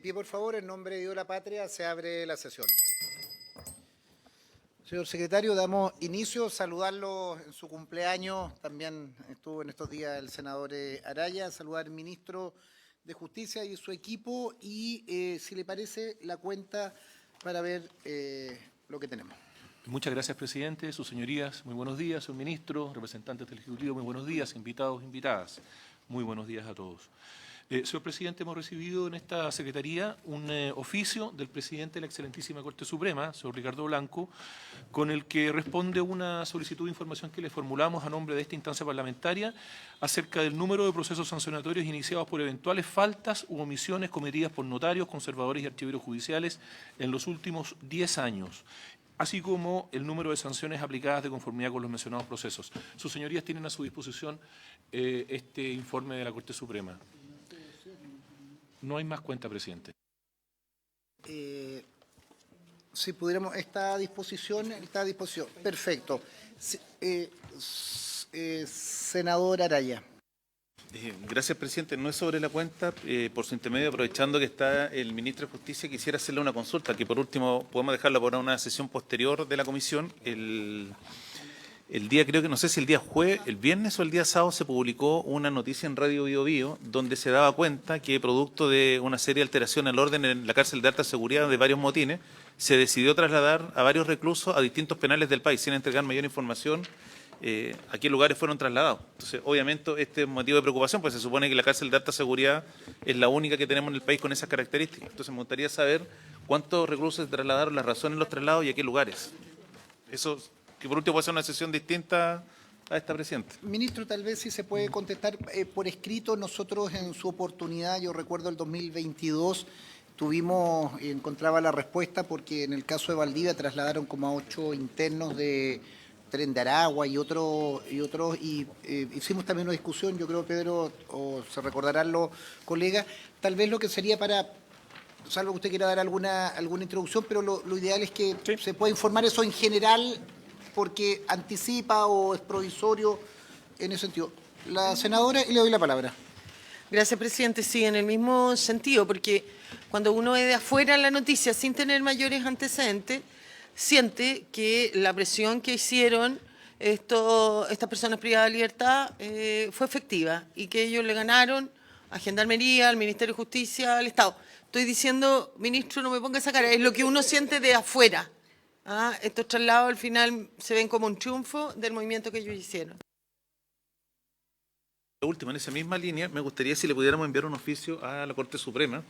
De pie, por favor, en nombre de Dios la Patria, se abre la sesión. Señor secretario, damos inicio, saludarlo en su cumpleaños, también estuvo en estos días el senador Araya, saludar al ministro de Justicia y su equipo y, si le parece, la cuenta para ver lo que tenemos. Muchas gracias, presidente. Sus señorías, muy buenos días. Señor ministro, representantes del Ejecutivo, muy buenos días. Invitados, invitadas, muy buenos días a todos. Señor presidente, hemos recibido en esta secretaría un oficio del presidente de la excelentísima Corte Suprema, señor Ricardo Blanco, con el que responde una solicitud de información que le formulamos a nombre de esta instancia parlamentaria acerca del número de procesos sancionatorios iniciados por eventuales faltas u omisiones cometidas por notarios, conservadores y archiveros judiciales en los últimos 10 años. Así como el número de sanciones aplicadas de conformidad con los mencionados procesos. Sus señorías tienen a su disposición este informe de la Corte Suprema. No hay más cuenta, presidente. Si pudiéramos, está a disposición. Perfecto. Senador Araya. Gracias, presidente. No es sobre la cuenta. Por su intermedio, aprovechando que está el ministro de Justicia, quisiera hacerle una consulta, que por último podemos dejarla para una sesión posterior de la comisión. El día, creo que no sé si el día el viernes o el día sábado, se publicó una noticia en Radio Bio Bio donde se daba cuenta que, producto de una serie de alteraciones al orden en la cárcel de alta seguridad de varios motines, se decidió trasladar a varios reclusos a distintos penales del país, sin entregar mayor información a qué lugares fueron trasladados. Entonces, obviamente, este es motivo de preocupación, pues se supone que la cárcel de alta seguridad es la única que tenemos en el país con esas características. Entonces, me gustaría saber cuántos reclusos se trasladaron, las razones de los traslados y a qué lugares. Eso, que por último puede ser una sesión distinta a esta, presidente. Ministro, tal vez si se puede contestar por escrito. Nosotros en su oportunidad, yo recuerdo el 2022, encontraba la respuesta porque en el caso de Valdivia trasladaron como a 8 internos de Tren de Aragua y otros, hicimos también una discusión, yo creo, Pedro, o se recordarán los colegas, tal vez lo que sería para, salvo que usted quiera dar alguna introducción, pero lo ideal es que sí, se pueda informar eso en general, porque anticipa o es provisorio en ese sentido. La senadora, y le doy la palabra. Gracias, presidente. Sí, en el mismo sentido, porque cuando uno ve de afuera la noticia sin tener mayores antecedentes, siente que la presión que hicieron estas personas privadas de libertad fue efectiva y que ellos le ganaron a Gendarmería, al Ministerio de Justicia, al Estado. Estoy diciendo, ministro, no me ponga esa cara, es lo que uno siente de afuera. Estos traslados al final se ven como un triunfo del movimiento que ellos hicieron. Lo último, en esa misma línea, me gustaría si le pudiéramos enviar un oficio a la Corte Suprema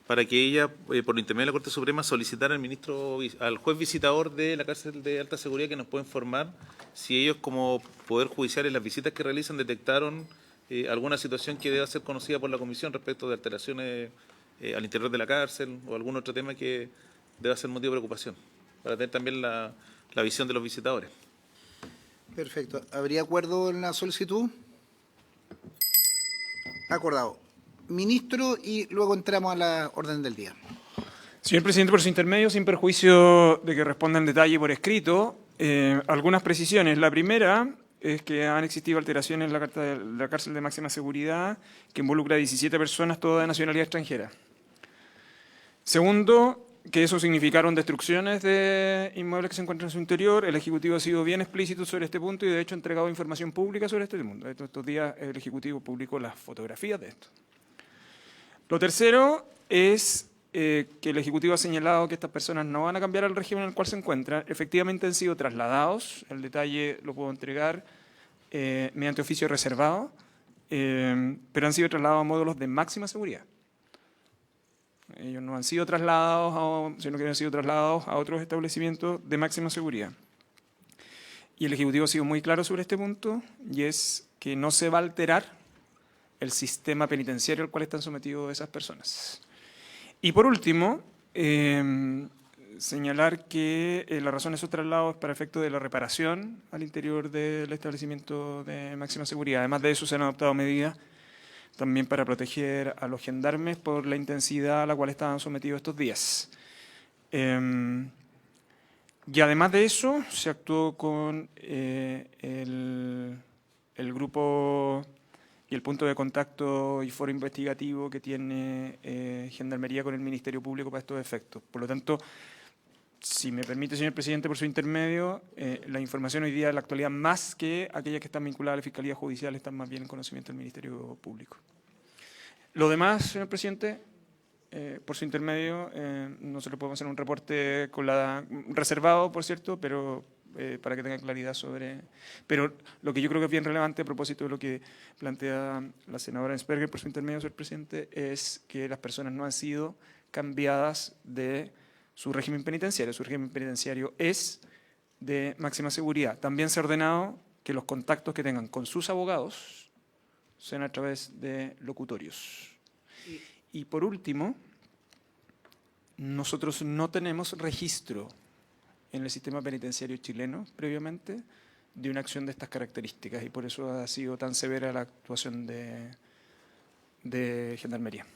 para que ella, por intermedio de la Corte Suprema, solicitara al juez visitador de la cárcel de alta seguridad que nos pueda informar si ellos, como Poder Judicial, en las visitas que realizan, detectaron alguna situación que deba ser conocida por la Comisión respecto de alteraciones al interior de la cárcel o algún otro tema que deba ser motivo de preocupación, para tener también la visión de los visitadores. Perfecto. ¿Habría acuerdo en la solicitud? Acordado. Ministro, y luego entramos a la orden del día. Señor presidente, por su intermedio, sin perjuicio de que responda en detalle por escrito, algunas precisiones. La primera es que han existido alteraciones en la cárcel de máxima seguridad que involucra a 17 personas, todas de nacionalidad extranjera. Segundo, que eso significaron destrucciones de inmuebles que se encuentran en su interior. El Ejecutivo ha sido bien explícito sobre este punto y, de hecho, ha entregado información pública sobre este punto. Estos días el Ejecutivo publicó las fotografías de esto. Lo tercero es que el Ejecutivo ha señalado que estas personas no van a cambiar el régimen en el cual se encuentran. Efectivamente han sido trasladados, el detalle lo puedo entregar mediante oficio reservado, pero han sido trasladados a módulos de máxima seguridad. Ellos no han sido trasladados, sino que han sido trasladados a otros establecimientos de máxima seguridad. Y el Ejecutivo ha sido muy claro sobre este punto, y es que no se va a alterar el sistema penitenciario al cual están sometidos esas personas. Y por último, señalar que la razón de esos traslados es para efecto de la reparación al interior del establecimiento de máxima seguridad. Además de eso, se han adoptado medidas también para proteger a los gendarmes por la intensidad a la cual estaban sometidos estos días. Y además de eso, se actuó con el grupo y el punto de contacto y foro investigativo que tiene Gendarmería con el Ministerio Público para estos efectos. Por lo tanto, si me permite, señor presidente, por su intermedio, la información hoy día, en la actualidad, más que aquellas que están vinculadas a la Fiscalía Judicial, están más bien en conocimiento del Ministerio Público. Lo demás, señor presidente, por su intermedio, nosotros podemos hacer un reporte reservado, por cierto, pero para que tenga claridad sobre... Pero lo que yo creo que es bien relevante a propósito de lo que plantea la senadora Ensperger, por su intermedio, señor presidente, es que las personas no han sido cambiadas de su régimen penitenciario. Su régimen penitenciario es de máxima seguridad. También se ha ordenado que los contactos que tengan con sus abogados sean a través de locutorios. Y por último, nosotros no tenemos registro en el sistema penitenciario chileno previamente de una acción de estas características y por eso ha sido tan severa la actuación de Gendarmería.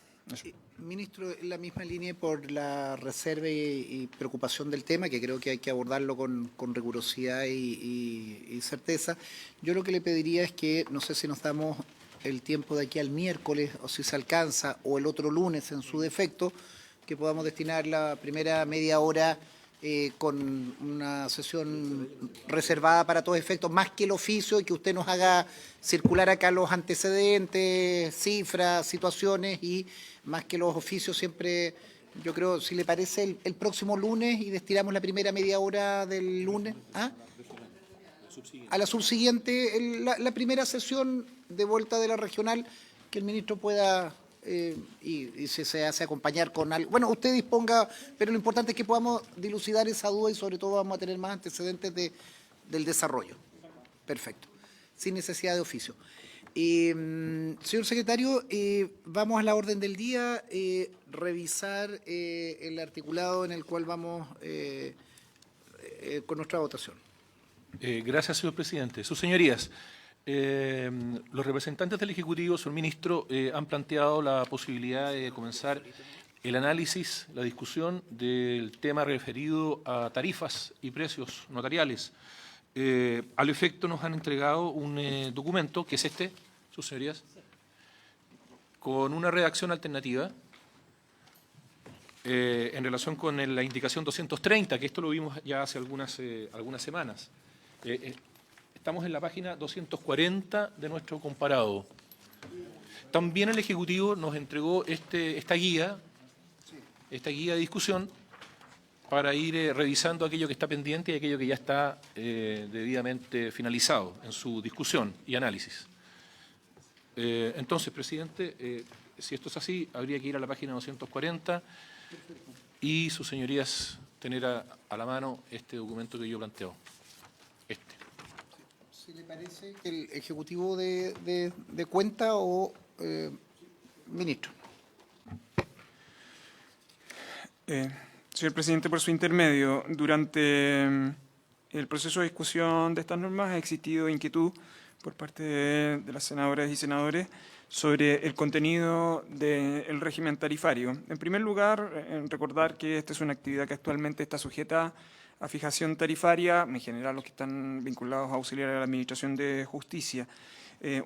Ministro, en la misma línea por la reserva y preocupación del tema, que creo que hay que abordarlo con rigurosidad y certeza, yo lo que le pediría es que, no sé si nos damos el tiempo de aquí al miércoles o si se alcanza, o el otro lunes en su defecto, que podamos destinar la primera media hora con una sesión reservada para todos efectos, más que el oficio, y que usted nos haga circular acá los antecedentes, cifras, situaciones, y más que los oficios siempre, yo creo, si le parece, el próximo lunes, y destinamos la primera media hora del lunes. ¿Ah? A la subsiguiente, la primera sesión de vuelta de la regional, que el ministro pueda... y si se hace acompañar con algo. Bueno, usted disponga, pero lo importante es que podamos dilucidar esa duda y sobre todo vamos a tener más antecedentes del desarrollo. Perfecto. Sin necesidad de oficio. Señor secretario, vamos a la orden del día, revisar el articulado en el cual vamos con nuestra votación. Gracias, señor presidente. Sus señorías, los representantes del Ejecutivo, señor ministro, han planteado la posibilidad de comenzar el análisis, la discusión del tema referido a tarifas y precios notariales. Al efecto nos han entregado un documento, que es este, sus señorías, con una redacción alternativa en relación con la indicación 230, que esto lo vimos ya hace algunas semanas. Estamos en la página 240 de nuestro comparado. También el Ejecutivo nos entregó esta guía de discusión para ir revisando aquello que está pendiente y aquello que ya está debidamente finalizado en su discusión y análisis. Entonces, presidente, si esto es así, habría que ir a la página 240 y sus señorías tener a la mano este documento que yo planteo. Si le parece, el Ejecutivo de cuenta o ministro. Señor presidente, por su intermedio, durante el proceso de discusión de estas normas ha existido inquietud por parte de las senadoras y senadores sobre el contenido del régimen tarifario. En primer lugar, recordar que esta es una actividad que actualmente está sujeta a fijación tarifaria, en general los que están vinculados a auxiliar a la Administración de Justicia.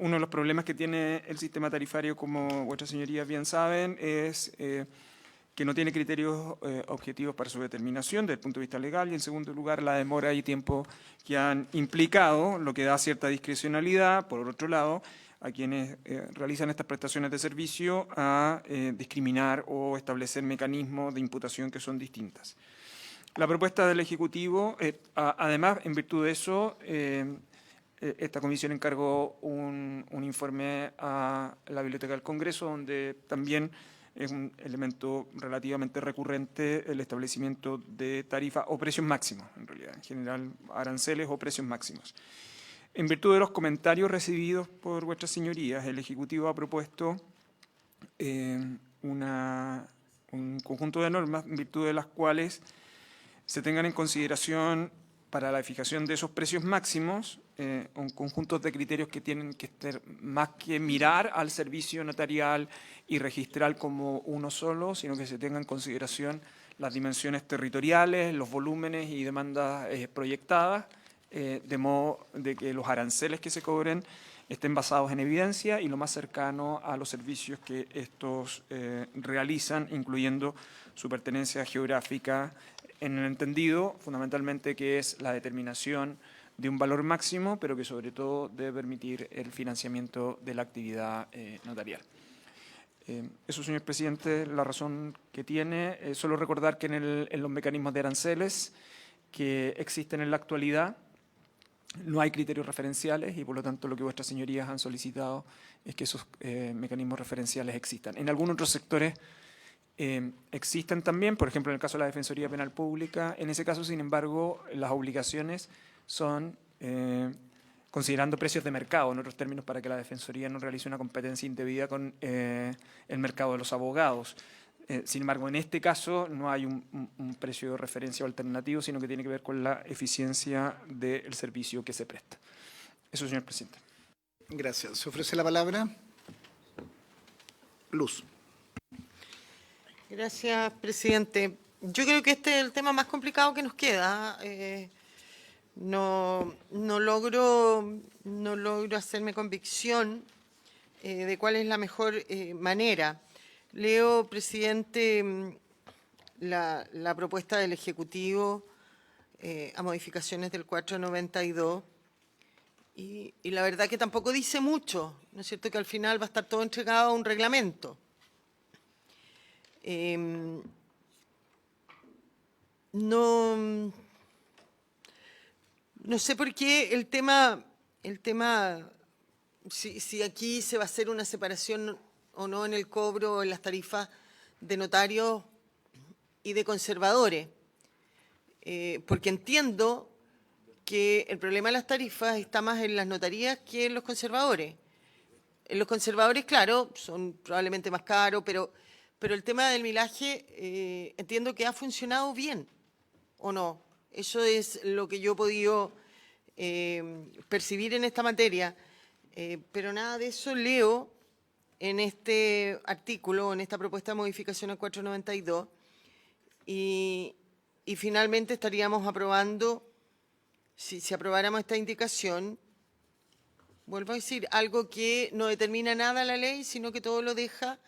Uno de los problemas que tiene el sistema tarifario, como vuestras señorías bien saben, es que no tiene criterios objetivos para su determinación desde el punto de vista legal, y en segundo lugar la demora y tiempo que han implicado, lo que da cierta discrecionalidad, por otro lado, a quienes realizan estas prestaciones de servicio a discriminar o establecer mecanismos de imputación que son distintas. La propuesta del Ejecutivo, además, en virtud de eso, esta comisión encargó un informe a la Biblioteca del Congreso, donde también es un elemento relativamente recurrente el establecimiento de tarifas o precios máximos, en realidad, en general aranceles o precios máximos. En virtud de los comentarios recibidos por vuestras señorías, el Ejecutivo ha propuesto un conjunto de normas en virtud de las cuales se tengan en consideración para la fijación de esos precios máximos un conjunto de criterios que tienen que estar más que mirar al servicio notarial y registral como uno solo, sino que se tengan en consideración las dimensiones territoriales, los volúmenes y demandas proyectadas, de modo de que los aranceles que se cobren estén basados en evidencia y lo más cercano a los servicios que estos realizan, incluyendo su pertenencia geográfica, en el entendido fundamentalmente que es la determinación de un valor máximo, pero que sobre todo debe permitir el financiamiento de la actividad notarial. Eso, señor presidente, la razón que tiene. Solo recordar que en los mecanismos de aranceles que existen en la actualidad no hay criterios referenciales y, por lo tanto, lo que vuestras señorías han solicitado es que esos mecanismos referenciales existan. En algunos otros sectores existen también, por ejemplo, en el caso de la Defensoría Penal Pública. En ese caso, sin embargo, las obligaciones son considerando precios de mercado, en otros términos, para que la Defensoría no realice una competencia indebida con el mercado de los abogados. Sin embargo, en este caso no hay un precio de referencia alternativo, sino que tiene que ver con la eficiencia del servicio que se presta. Eso, señor presidente. Gracias. ¿Se ofrece la palabra? Luz. Gracias, presidente. Yo creo que este es el tema más complicado que nos queda. No logro hacerme convicción de cuál es la mejor manera. Leo, presidente, la propuesta del Ejecutivo a modificaciones del 492 y la verdad que tampoco dice mucho, ¿no es cierto?, que al final va a estar todo entregado a un reglamento. No sé por qué el tema si aquí se va a hacer una separación o no en el cobro, en las tarifas de notarios y de conservadores, porque entiendo que el problema de las tarifas está más en las notarías que en los conservadores. En los conservadores, claro, son probablemente más caros, pero el tema del millaje entiendo que ha funcionado bien, ¿o no? Eso es lo que yo he podido percibir en esta materia, pero nada de eso leo en este artículo, en esta propuesta de modificación al 492, y finalmente estaríamos aprobando, si aprobáramos esta indicación, vuelvo a decir, algo que no determina nada la ley, sino que todo lo deja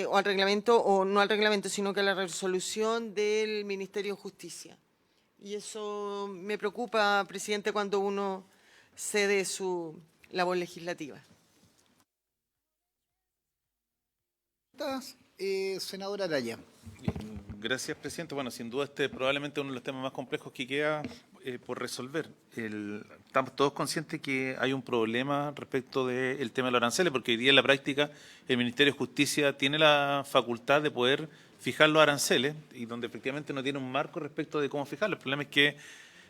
o al reglamento, o no al reglamento, sino que a la resolución del Ministerio de Justicia. Y eso me preocupa, presidente, cuando uno cede su labor legislativa. Senadora Araya. Gracias, presidente. Bueno, sin duda este es probablemente uno de los temas más complejos que queda por resolver. Estamos todos conscientes que hay un problema respecto del tema de los aranceles, porque hoy día en la práctica el Ministerio de Justicia tiene la facultad de poder fijar los aranceles y donde efectivamente no tiene un marco respecto de cómo fijarlos. El problema es que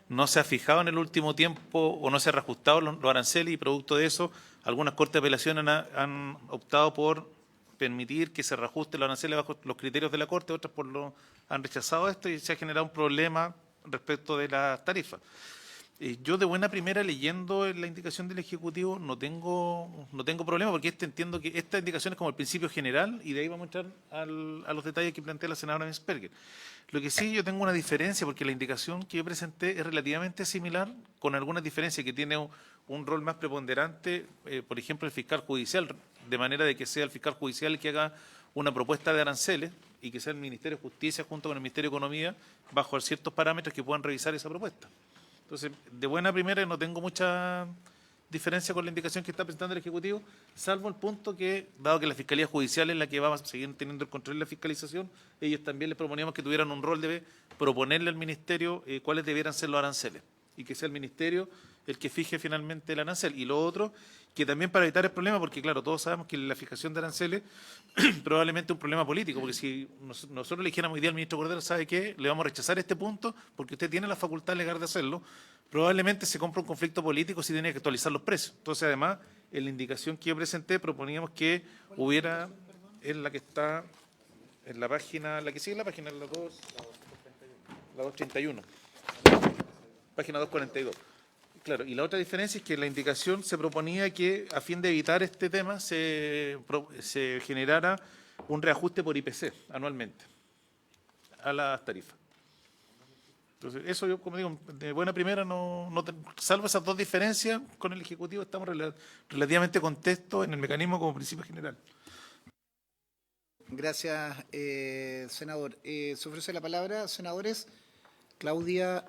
no se ha fijado en el último tiempo o no se ha reajustado los aranceles y producto de eso algunas cortes de apelación han optado por permitir que se reajusten los aranceles bajo los criterios de la Corte, otras han rechazado esto y se ha generado un problema respecto de las tarifas. Yo de buena primera, leyendo la indicación del Ejecutivo, no tengo problema porque entiendo que esta indicación es como el principio general y de ahí vamos a entrar a los detalles que plantea la senadora Mensperger. Lo que sí yo tengo una diferencia porque la indicación que yo presenté es relativamente similar, con algunas diferencias que tiene un rol más preponderante, por ejemplo, el fiscal judicial, de manera de que sea el fiscal judicial el que haga una propuesta de aranceles y que sea el Ministerio de Justicia junto con el Ministerio de Economía bajo ciertos parámetros que puedan revisar esa propuesta. Entonces, de buena primera no tengo mucha diferencia con la indicación que está presentando el Ejecutivo, salvo el punto que, dado que la Fiscalía Judicial es la que va a seguir teniendo el control de la fiscalización, ellos también les proponíamos que tuvieran un rol de proponerle al Ministerio cuáles debieran ser los aranceles y que sea el Ministerio el que fije finalmente el arancel. Y lo otro, que también para evitar el problema, porque claro, todos sabemos que la fijación de aranceles probablemente es un problema político, porque si nosotros le dijéramos hoy día al ministro Cordero, ¿sabe qué? Le vamos a rechazar este punto porque usted tiene la facultad legal de hacerlo, probablemente se compra un conflicto político si tiene que actualizar los precios. Entonces, además, en la indicación que yo presenté, proponíamos que hubiera, en la que está, en la página, la que sigue la página, la 231, página 242. Claro, y la otra diferencia es que en la indicación se proponía que, a fin de evitar este tema, se generara un reajuste por IPC anualmente a las tarifas. Entonces, eso yo, como digo, de buena primera, salvo esas dos diferencias, con el Ejecutivo estamos relativamente contentos en el mecanismo como principio general. Gracias, senador. Se ofrece la palabra, senadores. Claudia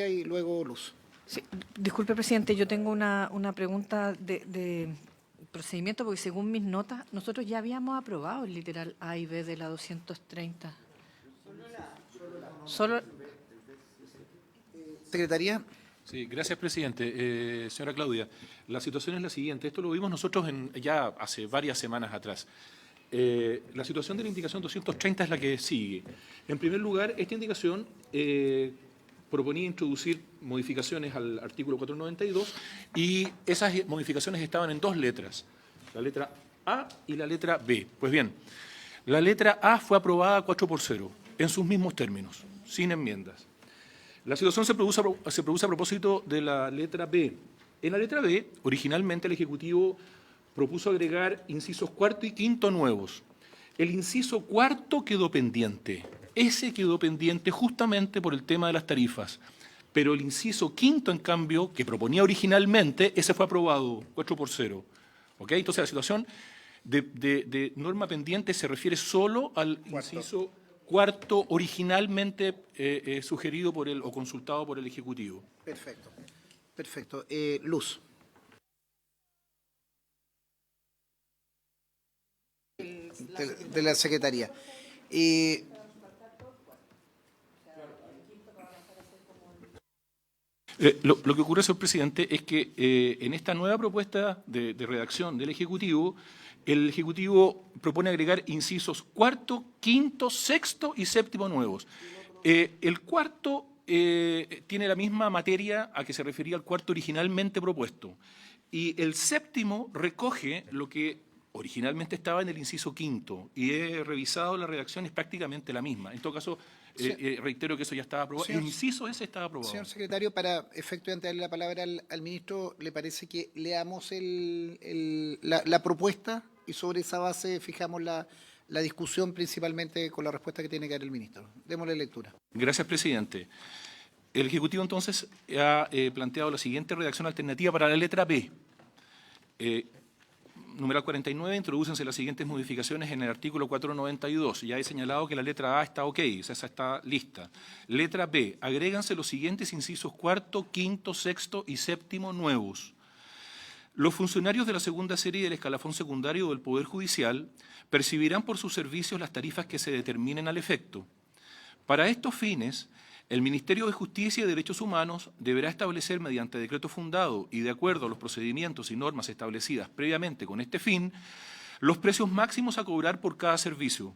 y luego Luz. Sí, disculpe, presidente, yo tengo una pregunta de procedimiento, porque según mis notas, nosotros ya habíamos aprobado el literal A y B de la 230. Solo. Secretaría. Sí, gracias, presidente. Señora Claudia, la situación es la siguiente. Esto lo vimos nosotros ya hace varias semanas atrás. La situación de la indicación 230 es la que sigue. En primer lugar, esta indicación proponía introducir modificaciones al artículo 492 y esas modificaciones estaban en dos letras, la letra A y la letra B. Pues bien, la letra A fue aprobada 4-0, en sus mismos términos, sin enmiendas. La situación se produce a propósito de la letra B. En la letra B, originalmente el Ejecutivo propuso agregar incisos cuarto y quinto nuevos. El inciso cuarto quedó pendiente. Ese quedó pendiente justamente por el tema de las tarifas. Pero el inciso quinto, en cambio, que proponía originalmente, ese fue aprobado 4-0. ¿Ok? Entonces la situación de norma pendiente se refiere solo al inciso cuarto originalmente sugerido o consultado por el Ejecutivo. Perfecto. Perfecto. Luz. De la Secretaría. Lo que ocurre, señor presidente, es que en esta nueva propuesta de redacción del Ejecutivo, el Ejecutivo propone agregar incisos cuarto, quinto, sexto y séptimo nuevos. El cuarto tiene la misma materia a que se refería al cuarto originalmente propuesto. Y el séptimo recoge lo que originalmente estaba en el inciso quinto. Y he revisado la redacción, es prácticamente la misma. En todo caso, reitero que eso ya estaba aprobado. El inciso ese estaba aprobado. Señor secretario, para efecto de antes de darle la palabra al ministro, ¿le parece que leamos la propuesta y sobre esa base fijamos la discusión principalmente con la respuesta que tiene que dar el ministro? Démosle lectura. Gracias, presidente. El Ejecutivo entonces ha planteado la siguiente redacción alternativa para la letra B. Numeral 49, introdúcense las siguientes modificaciones en el artículo 492. Ya he señalado que la letra A está ok, esa está lista. Letra B, agréganse los siguientes incisos cuarto, quinto, sexto y séptimo nuevos. Los funcionarios de la segunda serie del escalafón secundario del Poder Judicial percibirán por sus servicios las tarifas que se determinen al efecto. Para estos fines, el Ministerio de Justicia y Derechos Humanos deberá establecer mediante decreto fundado y de acuerdo a los procedimientos y normas establecidas previamente con este fin, los precios máximos a cobrar por cada servicio.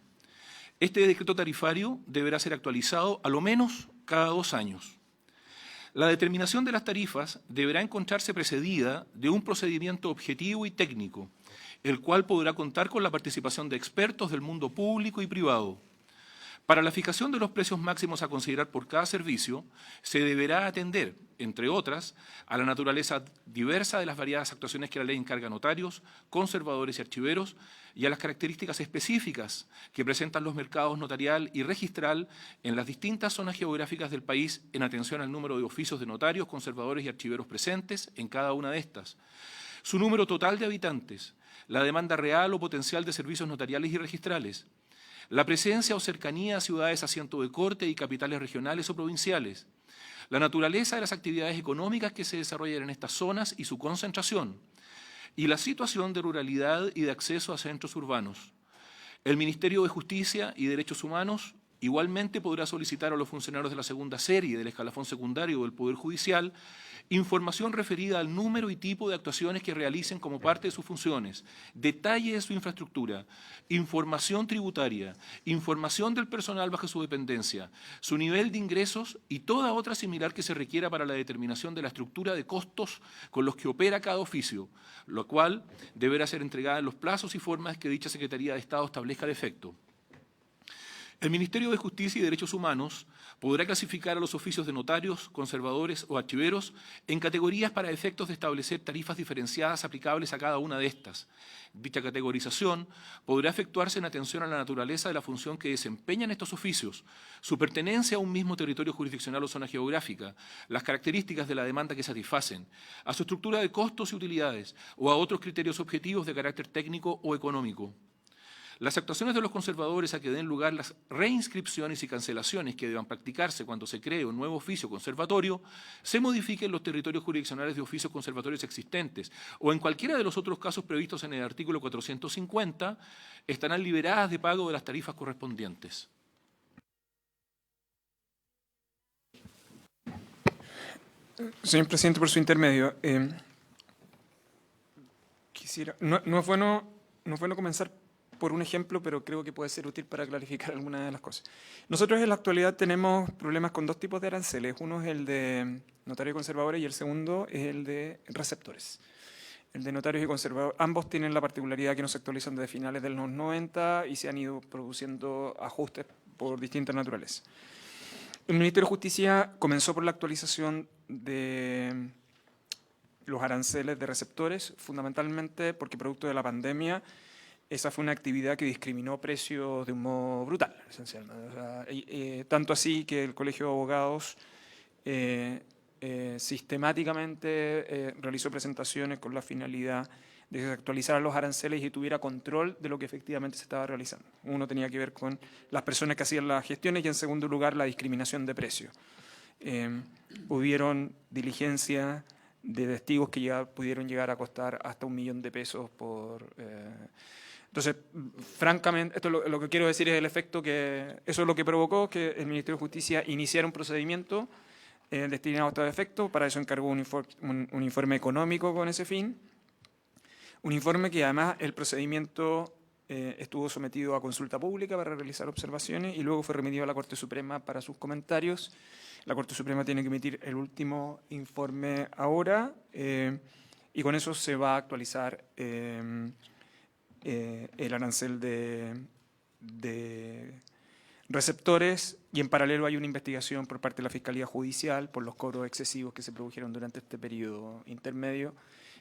Este decreto tarifario deberá ser actualizado a lo menos cada 2 años. La determinación de las tarifas deberá encontrarse precedida de un procedimiento objetivo y técnico, el cual podrá contar con la participación de expertos del mundo público y privado. Para la fijación de los precios máximos a considerar por cada servicio, se deberá atender, entre otras, a la naturaleza diversa de las variadas actuaciones que la ley encarga a notarios, conservadores y archiveros, y a las características específicas que presentan los mercados notarial y registral en las distintas zonas geográficas del país en atención al número de oficios de notarios, conservadores y archiveros presentes en cada una de estas, su número total de habitantes, la demanda real o potencial de servicios notariales y registrales, la presencia o cercanía a ciudades asiento de corte y capitales regionales o provinciales, la naturaleza de las actividades económicas que se desarrollan en estas zonas y su concentración, y la situación de ruralidad y de acceso a centros urbanos. El Ministerio de Justicia y Derechos Humanos igualmente podrá solicitar a los funcionarios de la segunda serie del escalafón secundario del Poder Judicial información referida al número y tipo de actuaciones que realicen como parte de sus funciones, detalle de su infraestructura, información tributaria, información del personal bajo su dependencia, su nivel de ingresos y toda otra similar que se requiera para la determinación de la estructura de costos con los que opera cada oficio, lo cual deberá ser entregada en los plazos y formas que dicha Secretaría de Estado establezca al efecto. El Ministerio de Justicia y Derechos Humanos podrá clasificar a los oficios de notarios, conservadores o archiveros en categorías para efectos de establecer tarifas diferenciadas aplicables a cada una de estas. Dicha categorización podrá efectuarse en atención a la naturaleza de la función que desempeñan estos oficios, su pertenencia a un mismo territorio jurisdiccional o zona geográfica, las características de la demanda que satisfacen, a su estructura de costos y utilidades o a otros criterios objetivos de carácter técnico o económico. Las actuaciones de los conservadores a que den lugar las reinscripciones y cancelaciones que deban practicarse cuando se cree un nuevo oficio conservatorio, se modifiquen los territorios jurisdiccionales de oficios conservatorios existentes o en cualquiera de los otros casos previstos en el artículo 450, estarán liberadas de pago de las tarifas correspondientes. Señor presidente, por su intermedio, no es bueno comenzar por un ejemplo, pero creo que puede ser útil para clarificar algunas de las cosas. Nosotros en la actualidad tenemos problemas con dos tipos de aranceles. Uno es el de notarios y conservadores y el segundo es el de receptores. El de notarios y conservadores, ambos tienen la particularidad que no se actualizan desde finales de los 90 y se han ido produciendo ajustes por distintas naturalezas. El Ministerio de Justicia comenzó por la actualización de los aranceles de receptores, fundamentalmente porque producto de la pandemia esa fue una actividad que discriminó precios de un modo brutal, esencialmente. O sea, tanto así que el Colegio de Abogados sistemáticamente realizó presentaciones con la finalidad de que se actualizaran los aranceles y tuviera control de lo que efectivamente se estaba realizando. Uno tenía que ver con las personas que hacían las gestiones y, en segundo lugar, la discriminación de precios. Hubieron diligencias de testigos que ya pudieron llegar a costar hasta $1 millón por... Entonces, francamente, esto lo que quiero decir es el efecto que eso es lo que provocó que el Ministerio de Justicia iniciara un procedimiento destinado a estos efectos. Para eso encargó un informe económico con ese fin. Un informe que además el procedimiento estuvo sometido a consulta pública para realizar observaciones y luego fue remitido a la Corte Suprema para sus comentarios. La Corte Suprema tiene que emitir el último informe ahora y con eso se va a actualizar el arancel de receptores y en paralelo hay una investigación por parte de la Fiscalía Judicial por los cobros excesivos que se produjeron durante este periodo intermedio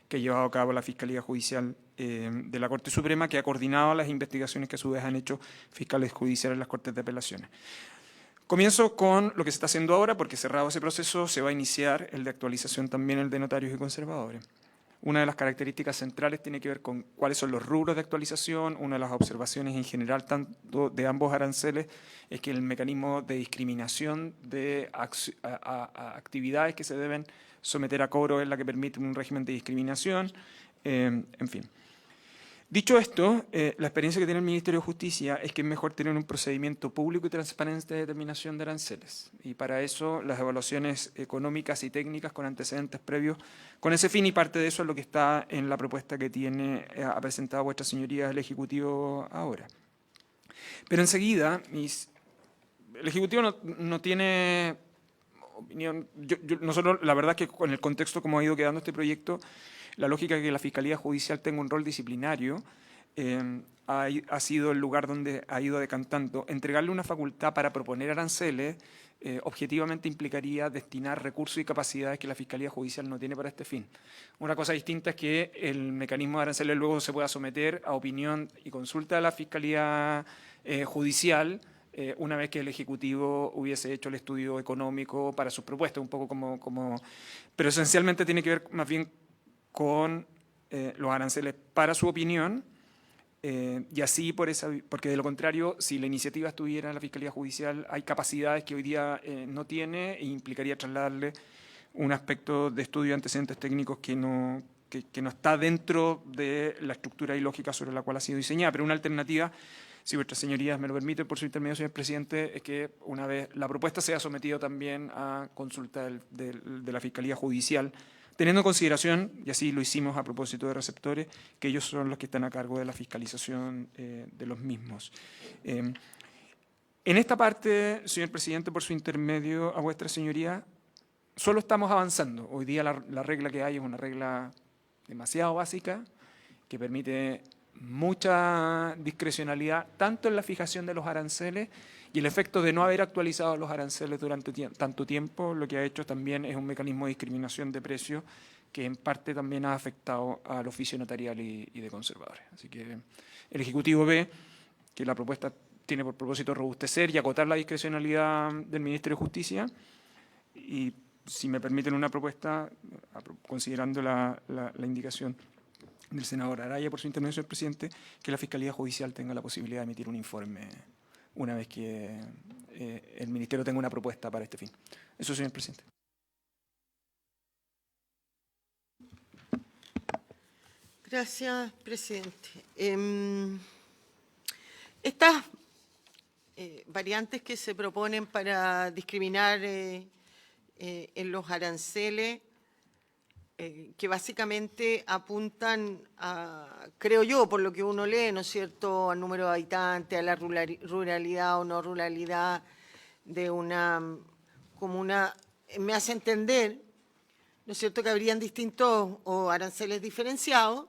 que ha llevado a cabo la Fiscalía Judicial de la Corte Suprema, que ha coordinado las investigaciones que a su vez han hecho fiscales judiciales en las Cortes de Apelaciones. Comienzo con lo que se está haciendo ahora, porque cerrado ese proceso se va a iniciar el de actualización también, el de notarios y conservadores. Una de las características centrales tiene que ver con cuáles son los rubros de actualización. Una de las observaciones en general tanto de ambos aranceles es que el mecanismo de discriminación de actividades que se deben someter a cobro es la que permite un régimen de discriminación. En fin. Dicho esto, la experiencia que tiene el Ministerio de Justicia es que es mejor tener un procedimiento público y transparente de determinación de aranceles. Y para eso las evaluaciones económicas y técnicas con antecedentes previos con ese fin, y parte de eso es lo que está en la propuesta que ha presentado vuestra señoría el Ejecutivo ahora. Pero enseguida, el Ejecutivo no tiene opinión. Nosotros, la verdad es que con el contexto como ha ido quedando este proyecto, la lógica de que la Fiscalía Judicial tenga un rol disciplinario ha sido el lugar donde ha ido decantando. Entregarle una facultad para proponer aranceles objetivamente implicaría destinar recursos y capacidades que la Fiscalía Judicial no tiene para este fin. Una cosa distinta es que el mecanismo de aranceles luego se pueda someter a opinión y consulta de la Fiscalía Judicial una vez que el Ejecutivo hubiese hecho el estudio económico para sus propuestas, un poco como... Pero esencialmente tiene que ver más bien con los aranceles para su opinión, y así porque de lo contrario, si la iniciativa estuviera en la Fiscalía Judicial, hay capacidades que hoy día no tiene e implicaría trasladarle un aspecto de estudio de antecedentes técnicos que no está dentro de la estructura y lógica sobre la cual ha sido diseñada. Pero una alternativa, si vuestras señorías me lo permiten, por su intermedio, señor presidente, es que una vez la propuesta sea sometida también a consulta de la Fiscalía Judicial, teniendo en consideración, y así lo hicimos a propósito de receptores, que ellos son los que están a cargo de la fiscalización de los mismos. En esta parte, señor presidente, por su intermedio, a vuestra señoría, solo estamos avanzando. Hoy día la regla que hay es una regla demasiado básica, que permite mucha discrecionalidad tanto en la fijación de los aranceles y el efecto de no haber actualizado los aranceles durante tanto tiempo, lo que ha hecho también es un mecanismo de discriminación de precios que en parte también ha afectado al oficio notarial y de conservadores. Así que el Ejecutivo ve que la propuesta tiene por propósito robustecer y acotar la discrecionalidad del Ministerio de Justicia y, si me permiten una propuesta, considerando la indicación del senador Araya por su intervención, señor presidente, que la Fiscalía Judicial tenga la posibilidad de emitir un informe una vez que el Ministerio tenga una propuesta para este fin. Eso, señor presidente. Gracias, presidente. Estas variantes que se proponen para discriminar en los aranceles, que básicamente apuntan a, creo yo, por lo que uno lee, ¿no es cierto?, al número de habitantes, a la ruralidad o no ruralidad de una comuna, me hace entender, ¿no es cierto?, que habrían distintos o aranceles diferenciados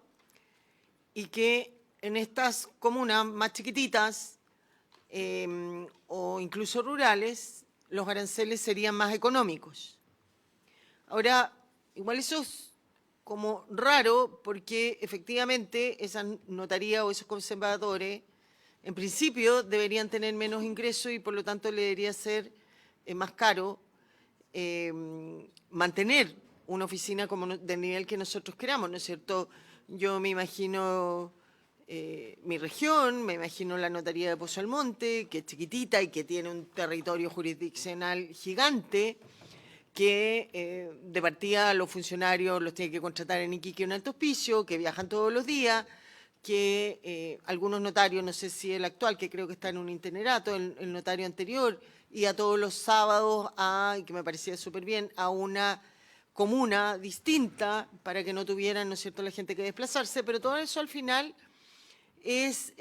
y que en estas comunas más chiquititas o incluso rurales, los aranceles serían más económicos. Ahora, igual eso es como raro porque efectivamente esas notarías o esos conservadores en principio deberían tener menos ingresos y por lo tanto le debería ser más caro mantener una oficina como del nivel que nosotros queramos, ¿no es cierto? Yo me imagino mi región, me imagino la notaría de Pozo Almonte, que es chiquitita y que tiene un territorio jurisdiccional gigante, que de partida los funcionarios los tiene que contratar en Iquique o en Alto Hospicio, que viajan todos los días, que algunos notarios, no sé si el actual, que creo que está en un itinerato, el notario anterior, y a todos los sábados, y que me parecía súper bien, a una comuna distinta para que no tuvieran, ¿no es cierto?, la gente que desplazarse, pero todo eso al final es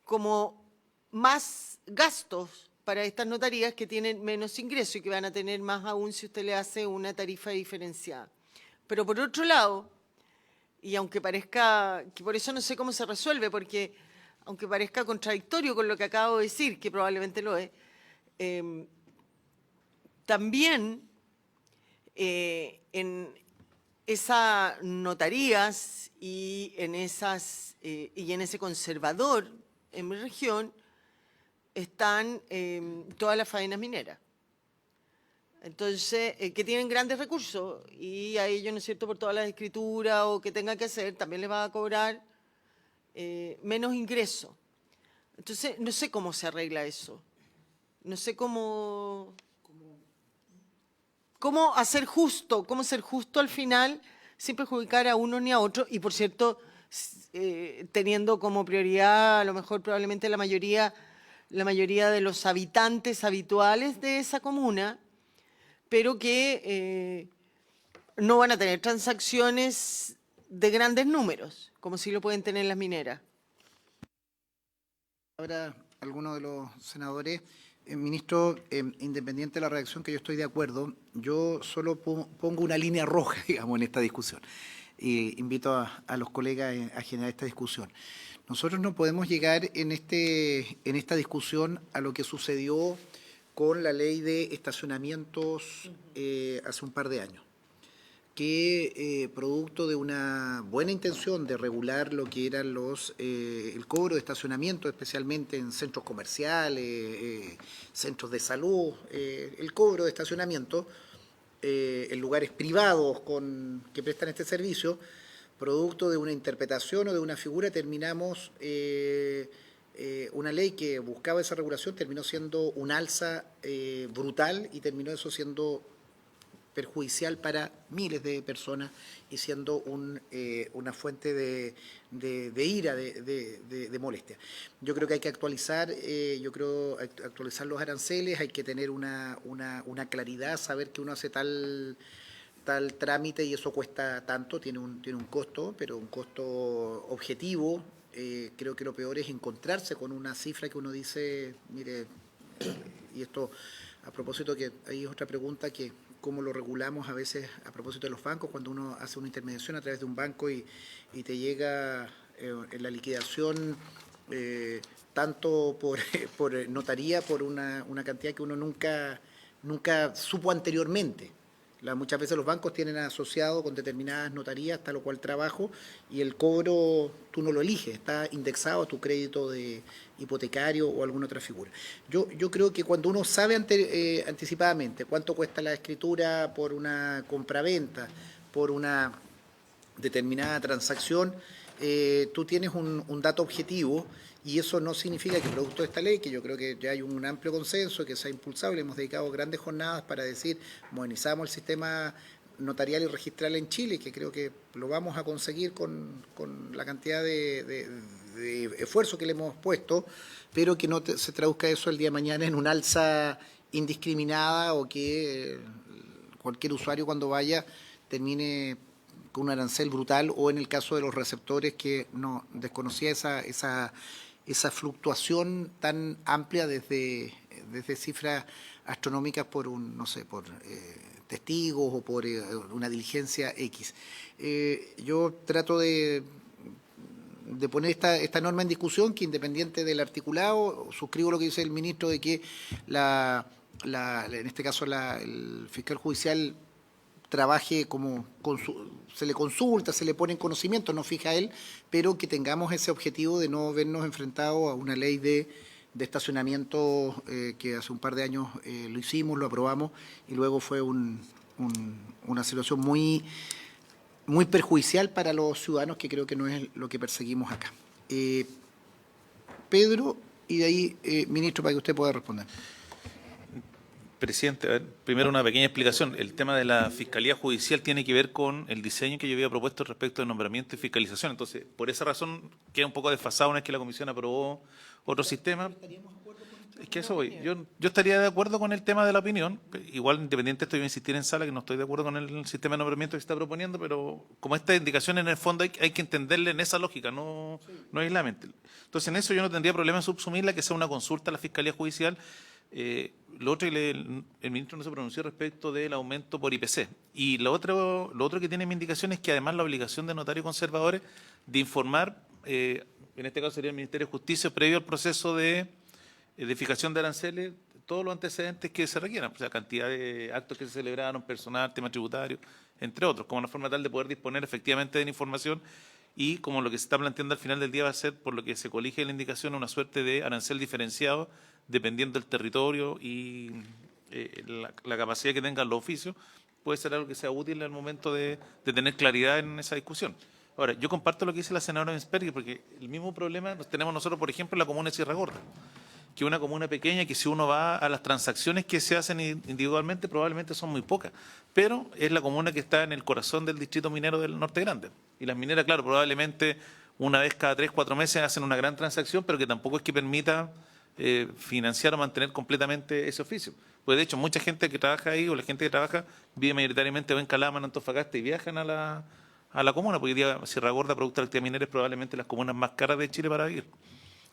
como más gastos para estas notarías que tienen menos ingresos y que van a tener más aún si usted le hace una tarifa diferenciada. Pero por otro lado, y aunque parezca, que por eso no sé cómo se resuelve, porque aunque parezca contradictorio con lo que acabo de decir, que probablemente lo es, también en esas notarías y en ese conservador en mi región están todas las faenas mineras. Entonces, que tienen grandes recursos y a ellos, ¿no es cierto?, por todas las escrituras o que tengan que hacer, también les va a cobrar menos ingresos. Entonces, no sé cómo se arregla eso. No sé cómo hacer justo, cómo ser justo al final, sin perjudicar a uno ni a otro, y por cierto, teniendo como prioridad, a lo mejor probablemente la mayoría de los habitantes habituales de esa comuna, pero que no van a tener transacciones de grandes números, como sí lo pueden tener las mineras. Ahora, algunos de los senadores. Ministro, independiente de la reacción que yo estoy de acuerdo, yo solo pongo una línea roja, digamos, en esta discusión. Y invito a los colegas a generar esta discusión. Nosotros no podemos llegar en esta discusión a lo que sucedió con la ley de estacionamientos hace un par de años, que producto de una buena intención de regular lo que eran el cobro de estacionamiento, especialmente en centros comerciales, centros de salud, el cobro de estacionamiento en lugares privados que prestan este servicio, producto de una interpretación o de una figura, terminamos una ley que buscaba esa regulación, terminó siendo un alza brutal y terminó eso siendo perjudicial para miles de personas y siendo una fuente de ira, de molestia. Yo creo que hay que actualizar, actualizar los aranceles, hay que tener una claridad, saber que uno hace tal trámite y eso cuesta tanto, tiene un costo, pero un costo objetivo. Creo que lo peor es encontrarse con una cifra que uno dice, mire, y esto a propósito que hay otra pregunta que cómo lo regulamos a veces a propósito de los bancos, cuando uno hace una intermediación a través de un banco y te llega en la liquidación, tanto por notaría, por una cantidad que uno nunca supo anteriormente. Muchas veces los bancos tienen asociado con determinadas notarías, tal o cual trabajo, y el cobro tú no lo eliges, está indexado a tu crédito de hipotecario o alguna otra figura. Yo creo que cuando uno sabe anticipadamente cuánto cuesta la escritura por una compraventa, por una determinada transacción, tú tienes un dato objetivo, y eso no significa que producto de esta ley, que yo creo que ya hay un amplio consenso, que se ha impulsado y le hemos dedicado grandes jornadas para decir, modernizamos el sistema notarial y registral en Chile, que creo que lo vamos a conseguir con la cantidad de esfuerzo que le hemos puesto, pero que no se traduzca eso el día de mañana en un alza indiscriminada o que cualquier usuario cuando vaya termine con un arancel brutal, o en el caso de los receptores que no desconocía esa fluctuación tan amplia desde cifras astronómicas por testigos o por una diligencia X. Yo trato de poner esta norma en discusión, que independiente del articulado, suscribo lo que dice el ministro de que en este caso el fiscal judicial trabaje se le consulta, se le pone en conocimiento, no fija él, pero que tengamos ese objetivo de no vernos enfrentados a una ley de estacionamiento que hace un par de años lo hicimos, lo aprobamos, y luego fue una situación muy perjudicial para los ciudadanos, que creo que no es lo que perseguimos acá. Pedro, y de ahí, ministro, para que usted pueda responder. Presidente, a ver, primero una pequeña explicación. El tema de la Fiscalía Judicial tiene que ver con el diseño que yo había propuesto respecto de nombramiento y fiscalización. Entonces, por esa razón queda un poco desfasado una vez que la Comisión aprobó otro sistema. Es que eso voy. Yo estaría de acuerdo con el tema de la opinión. Igual, independiente, estoy a insistir en sala que no estoy de acuerdo con el sistema de nombramiento que se está proponiendo, pero como esta indicación en el fondo hay que entenderle en esa lógica, no aislamente. Entonces, en eso yo no tendría problema en subsumirla, que sea una consulta a la Fiscalía Judicial. Lo otro, el ministro no se pronunció respecto del aumento por IPC. Y lo otro que tiene mi indicación es que además la obligación de notarios conservadores de informar, en este caso sería el Ministerio de Justicia, previo al proceso de fijación de aranceles, todos los antecedentes que se requieran, o sea, cantidad de actos que se celebraron, personal, tema tributario, entre otros, como una forma tal de poder disponer efectivamente de la información, y como lo que se está planteando al final del día va a ser, por lo que se colige la indicación, una suerte de arancel diferenciado dependiendo del territorio y la capacidad que tengan los oficios, puede ser algo que sea útil al momento de tener claridad en esa discusión. Ahora, yo comparto lo que dice la senadora Bensperger, porque el mismo problema nos tenemos nosotros, por ejemplo, en la comuna de Sierra Gorda, que es una comuna pequeña que si uno va a las transacciones que se hacen individualmente probablemente son muy pocas, pero es la comuna que está en el corazón del distrito minero del Norte Grande. Y las mineras, claro, probablemente una vez cada 3 o 4 meses hacen una gran transacción, pero que tampoco es que permita financiar o mantener completamente ese oficio. Pues de hecho, mucha gente que trabaja ahí, o la gente que trabaja, vive mayoritariamente en Calama, en Antofagasta, y viajan a la comuna, porque hoy día Sierra Gorda, producto de la actividad minera, es probablemente las comunas más caras de Chile para vivir.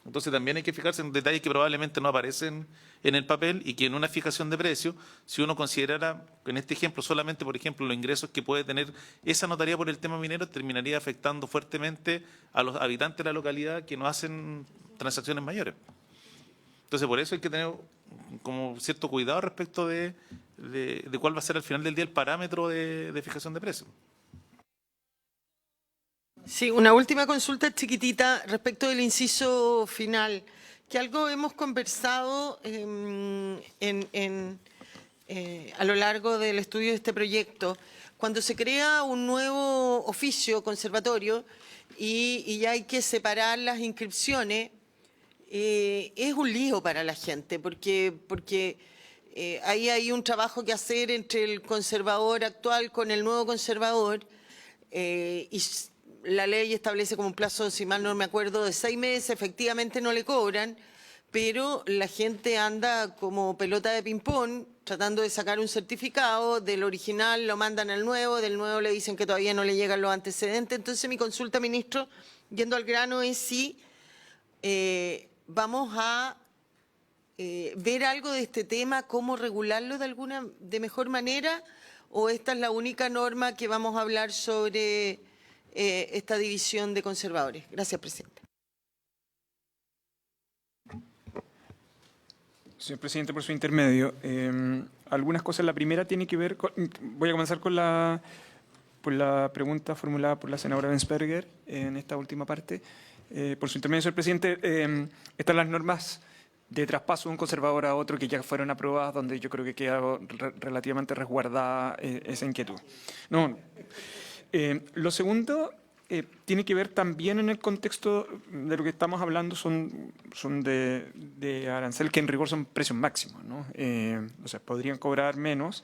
Entonces también hay que fijarse en detalles que probablemente no aparecen en el papel, y que en una fijación de precio, si uno considerara, en este ejemplo, solamente, por ejemplo, los ingresos que puede tener esa notaría por el tema minero, terminaría afectando fuertemente a los habitantes de la localidad que no hacen transacciones mayores. Entonces, por eso hay que tener como cierto cuidado respecto de cuál va a ser al final del día el parámetro de fijación de precios. Sí, una última consulta chiquitita respecto del inciso final, que algo hemos conversado a lo largo del estudio de este proyecto. Cuando se crea un nuevo oficio conservatorio y ya hay que separar las inscripciones, es un lío para la gente, porque ahí hay un trabajo que hacer entre el conservador actual con el nuevo conservador, y la ley establece como un plazo, si mal no me acuerdo, de 6 meses, efectivamente no le cobran, pero la gente anda como pelota de ping-pong tratando de sacar un certificado, del original lo mandan al nuevo, del nuevo le dicen que todavía no le llegan los antecedentes. Entonces mi consulta, ministro, yendo al grano, es si vamos a ver algo de este tema, cómo regularlo de mejor manera, o esta es la única norma que vamos a hablar sobre esta división de conservadores. Gracias, presidente. Señor presidente, por su intermedio, algunas cosas. La primera tiene que ver con, voy a comenzar con la pregunta formulada por la senadora Bensperger en esta última parte. Por su intermedio, señor presidente, están las normas de traspaso de un conservador a otro que ya fueron aprobadas, donde yo creo que queda relativamente resguardada esa inquietud. No, lo segundo tiene que ver también en el contexto de lo que estamos hablando, son de arancel que en rigor son precios máximos, ¿no? O sea, podrían cobrar menos,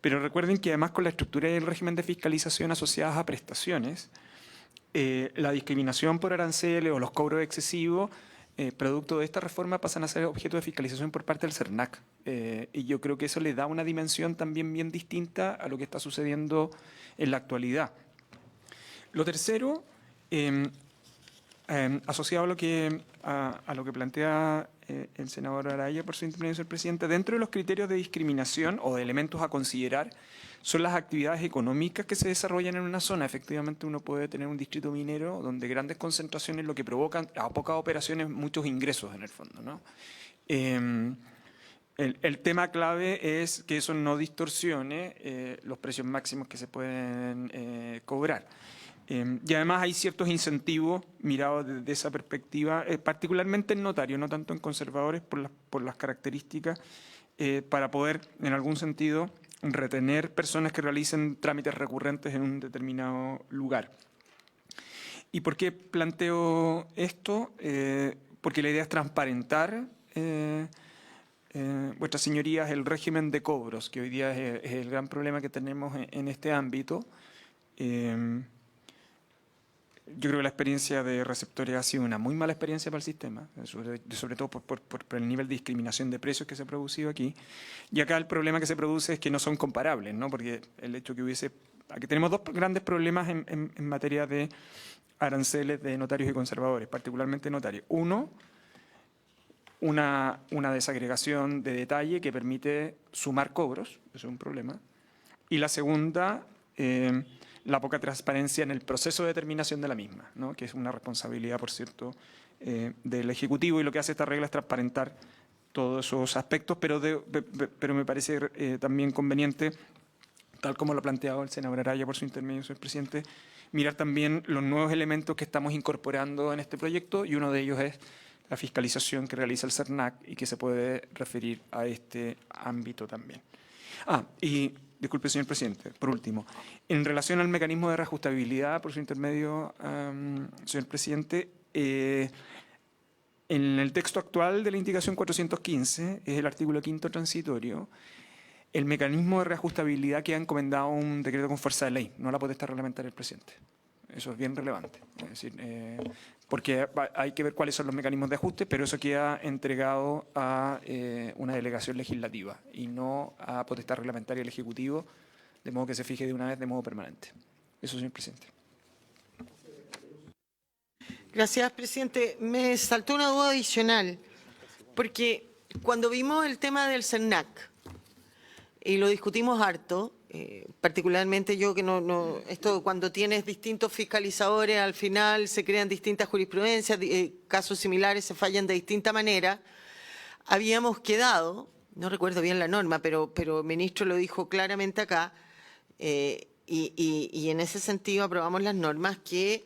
pero recuerden que además con la estructura y el régimen de fiscalización asociadas a prestaciones, la discriminación por aranceles o los cobros excesivos, producto de esta reforma, pasan a ser objeto de fiscalización por parte del CERNAC. Y yo creo que eso le da una dimensión también bien distinta a lo que está sucediendo en la actualidad. Lo tercero, asociado a lo que plantea el senador Araya por su intervención, señor presidente, dentro de los criterios de discriminación o de elementos a considerar son las actividades económicas que se desarrollan en una zona. Efectivamente, uno puede tener un distrito minero donde grandes concentraciones lo que provocan a pocas operaciones muchos ingresos en el fondo, ¿no? El tema clave es que eso no distorsione los precios máximos que se pueden cobrar. Y además hay ciertos incentivos mirados desde esa perspectiva, particularmente en notarios, no tanto en conservadores, por las características, para poder, en algún sentido, retener personas que realicen trámites recurrentes en un determinado lugar. ¿Y por qué planteo esto? Porque la idea es transparentar, vuestras señorías, el régimen de cobros, que hoy día es el gran problema que tenemos en este ámbito. Yo creo que la experiencia de receptores ha sido una muy mala experiencia para el sistema, sobre todo por el nivel de discriminación de precios que se ha producido aquí. Y acá el problema que se produce es que no son comparables, ¿no? Porque el hecho que hubiese... Aquí tenemos dos grandes problemas en materia de aranceles de notarios y conservadores, particularmente notarios. Uno, una desagregación de detalle que permite sumar cobros, eso es un problema. Y la segunda... la poca transparencia en el proceso de determinación de la misma, ¿no? Que es una responsabilidad, por cierto, del Ejecutivo, y lo que hace esta regla es transparentar todos esos aspectos, pero me parece también conveniente, tal como lo ha planteado el senador Araya por su intermedio, señor presidente, mirar también los nuevos elementos que estamos incorporando en este proyecto, y uno de ellos es la fiscalización que realiza el CERNAC y que se puede referir a este ámbito también. Y disculpe, señor presidente, por último, en relación al mecanismo de reajustabilidad, por su intermedio, señor presidente, en el texto actual de la indicación 415, es el artículo 5º transitorio, el mecanismo de reajustabilidad queda encomendado a un decreto con fuerza de ley, no la potestad reglamentaria del presidente. Eso es bien relevante, es decir, porque hay que ver cuáles son los mecanismos de ajuste, pero eso queda entregado a una delegación legislativa y no a potestad reglamentaria del Ejecutivo, de modo que se fije de una vez de modo permanente. Eso, señor presidente. Gracias, presidente. Me saltó una duda adicional, porque cuando vimos el tema del CERNAC y lo discutimos harto, particularmente yo que esto cuando tienes distintos fiscalizadores al final se crean distintas jurisprudencias, casos similares se fallan de distinta manera, habíamos quedado, no recuerdo bien la norma, pero el ministro lo dijo claramente acá, y en ese sentido aprobamos las normas que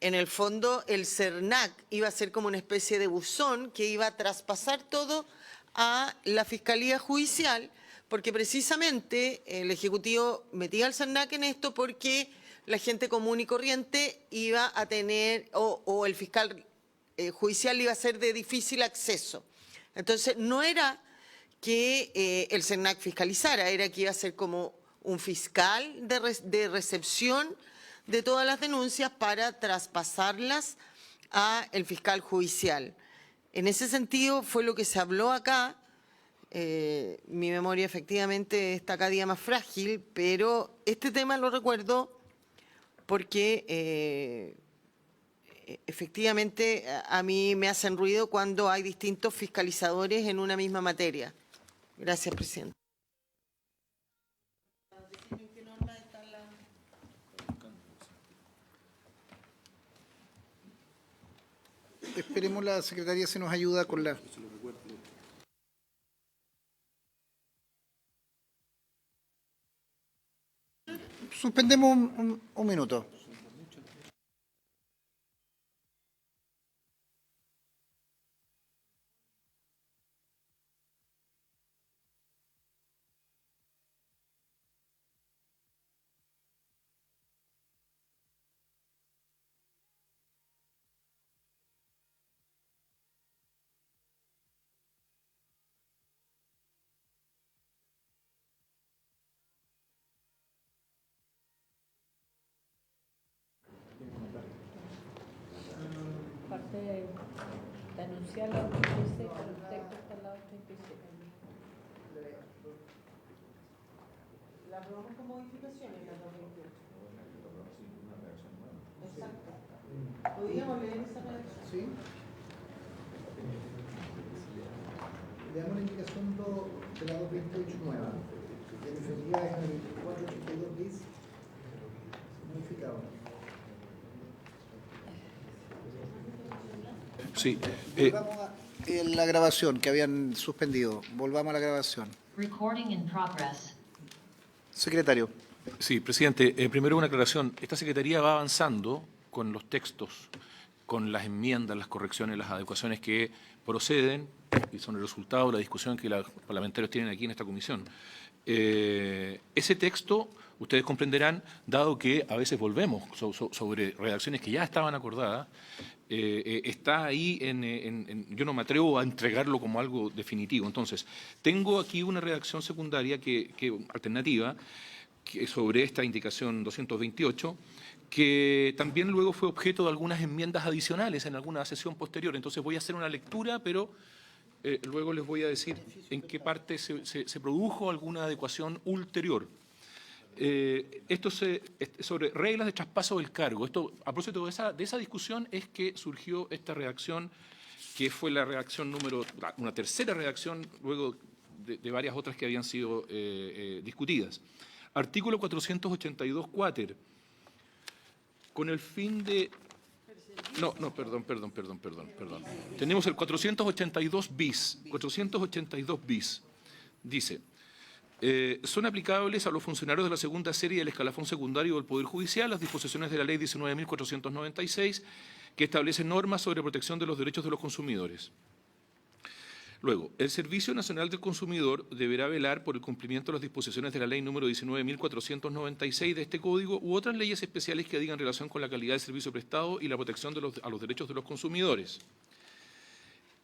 en el fondo el CERNAC iba a ser como una especie de buzón que iba a traspasar todo a la Fiscalía Judicial, porque precisamente el Ejecutivo metía al CERNAC en esto porque la gente común y corriente iba a tener, o el fiscal judicial iba a ser de difícil acceso. Entonces, no era que el CERNAC fiscalizara, era que iba a ser como un fiscal de recepción de todas las denuncias para traspasarlas al fiscal judicial. En ese sentido, fue lo que se habló acá. Mi memoria efectivamente está cada día más frágil, pero este tema lo recuerdo porque efectivamente a mí me hacen ruido cuando hay distintos fiscalizadores en una misma materia. Gracias, presidente. esperemos la Secretaría se nos ayuda con la... Suspendemos un minuto. Parte de anunciar la 36, pero el texto está al lado 37. La aprobamos con modificaciones la 228. Exacto. Podríamos leer esa redacción. ¿Sí? Le damos la indicación de la 228 nueva, que en realidad es el 482 bis modificado. Sí. Volvamos a la grabación que habían suspendido. Volvamos a la grabación. Recording in progress. Secretario. Sí, presidente. Primero una aclaración. Esta Secretaría va avanzando con los textos, con las enmiendas, las correcciones, las adecuaciones que proceden y son el resultado de la discusión que los parlamentarios tienen aquí en esta comisión. Ese texto, ustedes comprenderán, dado que a veces volvemos sobre redacciones que ya estaban acordadas, está ahí yo no me atrevo a entregarlo como algo definitivo. Entonces, tengo aquí una redacción secundaria alternativa sobre esta indicación 228, que también luego fue objeto de algunas enmiendas adicionales en alguna sesión posterior. Entonces voy a hacer una lectura, pero luego les voy a decir en qué parte se produjo alguna adecuación ulterior. Esto sobre reglas de traspaso del cargo. Esto, a propósito de esa discusión es que surgió esta redacción, que fue la redacción una tercera redacción luego de varias otras que habían sido discutidas. Artículo 482 quater. Con el fin de... No, perdón. Tenemos el 482 bis. 482 bis. Dice... son aplicables a los funcionarios de la segunda serie del escalafón secundario del Poder Judicial las disposiciones de la Ley 19.496 que establecen normas sobre protección de los derechos de los consumidores. Luego, el Servicio Nacional del Consumidor deberá velar por el cumplimiento de las disposiciones de la Ley número 19.496 de este Código u otras leyes especiales que digan relación con la calidad del servicio prestado y la protección a los derechos de los consumidores.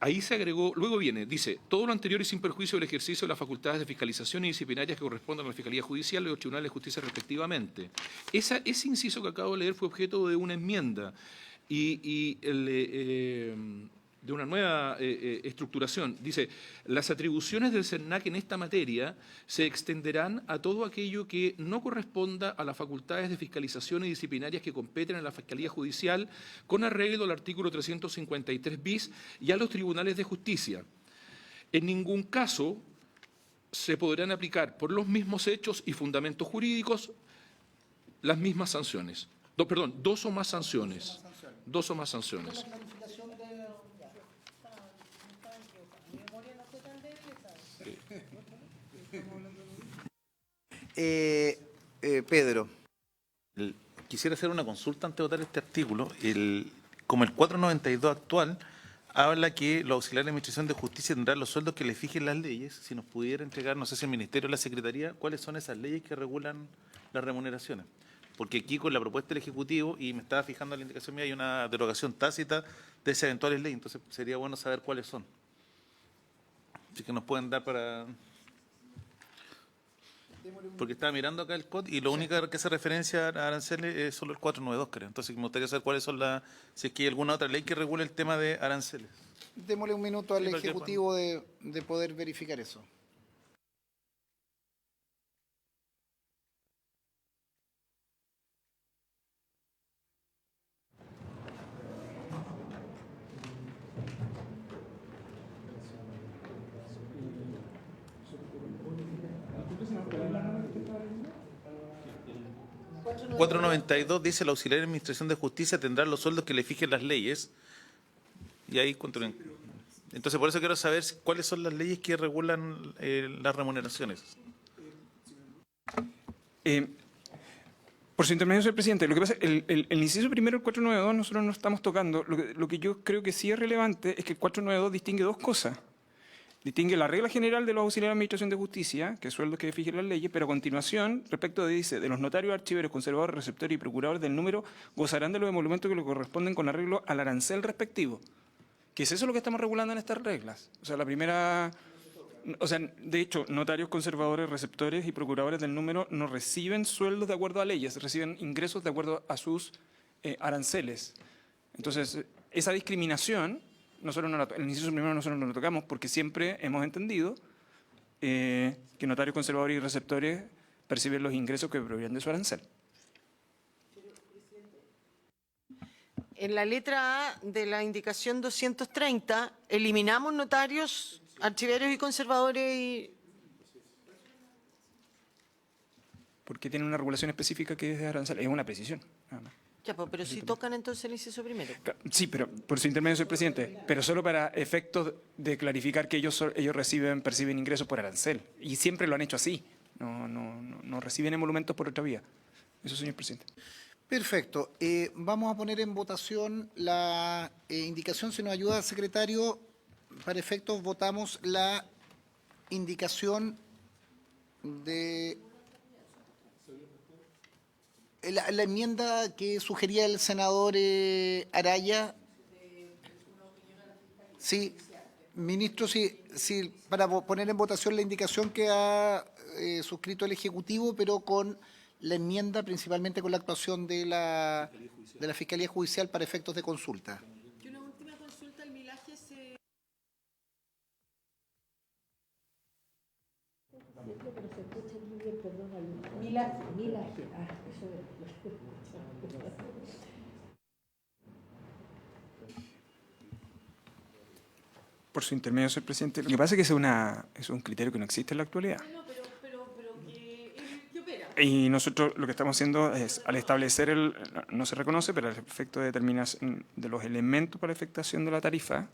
Ahí se agregó, luego dice, todo lo anterior y sin perjuicio del ejercicio de las facultades de fiscalización y disciplinarias que correspondan a la Fiscalía Judicial y los Tribunales de Justicia respectivamente. Ese inciso que acabo de leer fue objeto de una enmienda de una nueva estructuración. Dice, las atribuciones del CERNAC en esta materia se extenderán a todo aquello que no corresponda a las facultades de fiscalización y disciplinarias que competen en la Fiscalía Judicial con arreglo al artículo 353 bis y a los tribunales de justicia. En ningún caso se podrán aplicar por los mismos hechos y fundamentos jurídicos las mismas sanciones. Dos o más sanciones. Dos o más sanciones. Pedro. Quisiera hacer una consulta antes de votar este artículo. Como el 492 actual habla que los auxiliares de Administración de Justicia tendrán los sueldos que les fijen las leyes. Si nos pudiera entregar, no sé si el Ministerio o la Secretaría, cuáles son esas leyes que regulan las remuneraciones. Porque aquí con la propuesta del Ejecutivo, y me estaba fijando en la indicación mía, hay una derogación tácita de esas eventuales leyes. Entonces sería bueno saber cuáles son. Así que nos pueden dar para... Porque estaba mirando acá el COD y lo único que hace referencia a aranceles es solo el 492, creo. Entonces me gustaría saber cuáles son si es que hay alguna otra ley que regule el tema de aranceles. Démosle un minuto al Sí, Ejecutivo de poder verificar eso. El 492 dice el auxiliar de Administración de Justicia tendrá los sueldos que le fijen las leyes. y ahí construyen. Entonces, por eso quiero saber cuáles son las leyes que regulan las remuneraciones. Por su intermedio, señor presidente, lo que pasa es que el inciso primero, el 492, nosotros no estamos tocando. Lo que yo creo que sí es relevante es que el 492 distingue dos cosas. Distingue la regla general de los auxiliares de administración de justicia, que es sueldos que fijen las leyes, pero a continuación, respecto de, dice, de los notarios, archiveros, conservadores, receptores y procuradores del número, gozarán de los emolumentos que le corresponden con arreglo al arancel respectivo. Que es eso lo que estamos regulando en estas reglas. O sea, la primera... O sea, de hecho, notarios, conservadores, receptores y procuradores del número no reciben sueldos de acuerdo a leyes, reciben ingresos de acuerdo a sus aranceles. Entonces, esa discriminación, nosotros no el inciso primero nosotros no lo tocamos porque siempre hemos entendido que notarios, conservadores y receptores perciben los ingresos que provienen de su arancel. En la letra A de la indicación 230, eliminamos notarios, archiveros y conservadores y... Porque tiene una regulación específica que es de arancel. Es una precisión, nada más. Ya, pues, pero si tocan entonces el inciso primero. Sí, pero por su intermedio, señor presidente, pero solo para efectos de clarificar que ellos perciben ingresos por arancel. Y siempre lo han hecho así. No reciben emolumentos por otra vía. Eso, señor presidente. Perfecto. Vamos a poner en votación la indicación. Si nos ayuda, secretario, para efectos votamos la indicación de... La enmienda que sugería el senador Araya. Sí, ministro, sí, para poner en votación la indicación que ha suscrito el Ejecutivo, pero con la enmienda, principalmente con la actuación de la Fiscalía Judicial para efectos de consulta. Y una última consulta, el milaje se... Por su intermedio, señor presidente. Lo que pasa es que es un criterio que no existe en la actualidad. Y nosotros lo que estamos haciendo es, al establecer no se reconoce, pero al efecto de determinación de los elementos para la afectación de la tarifa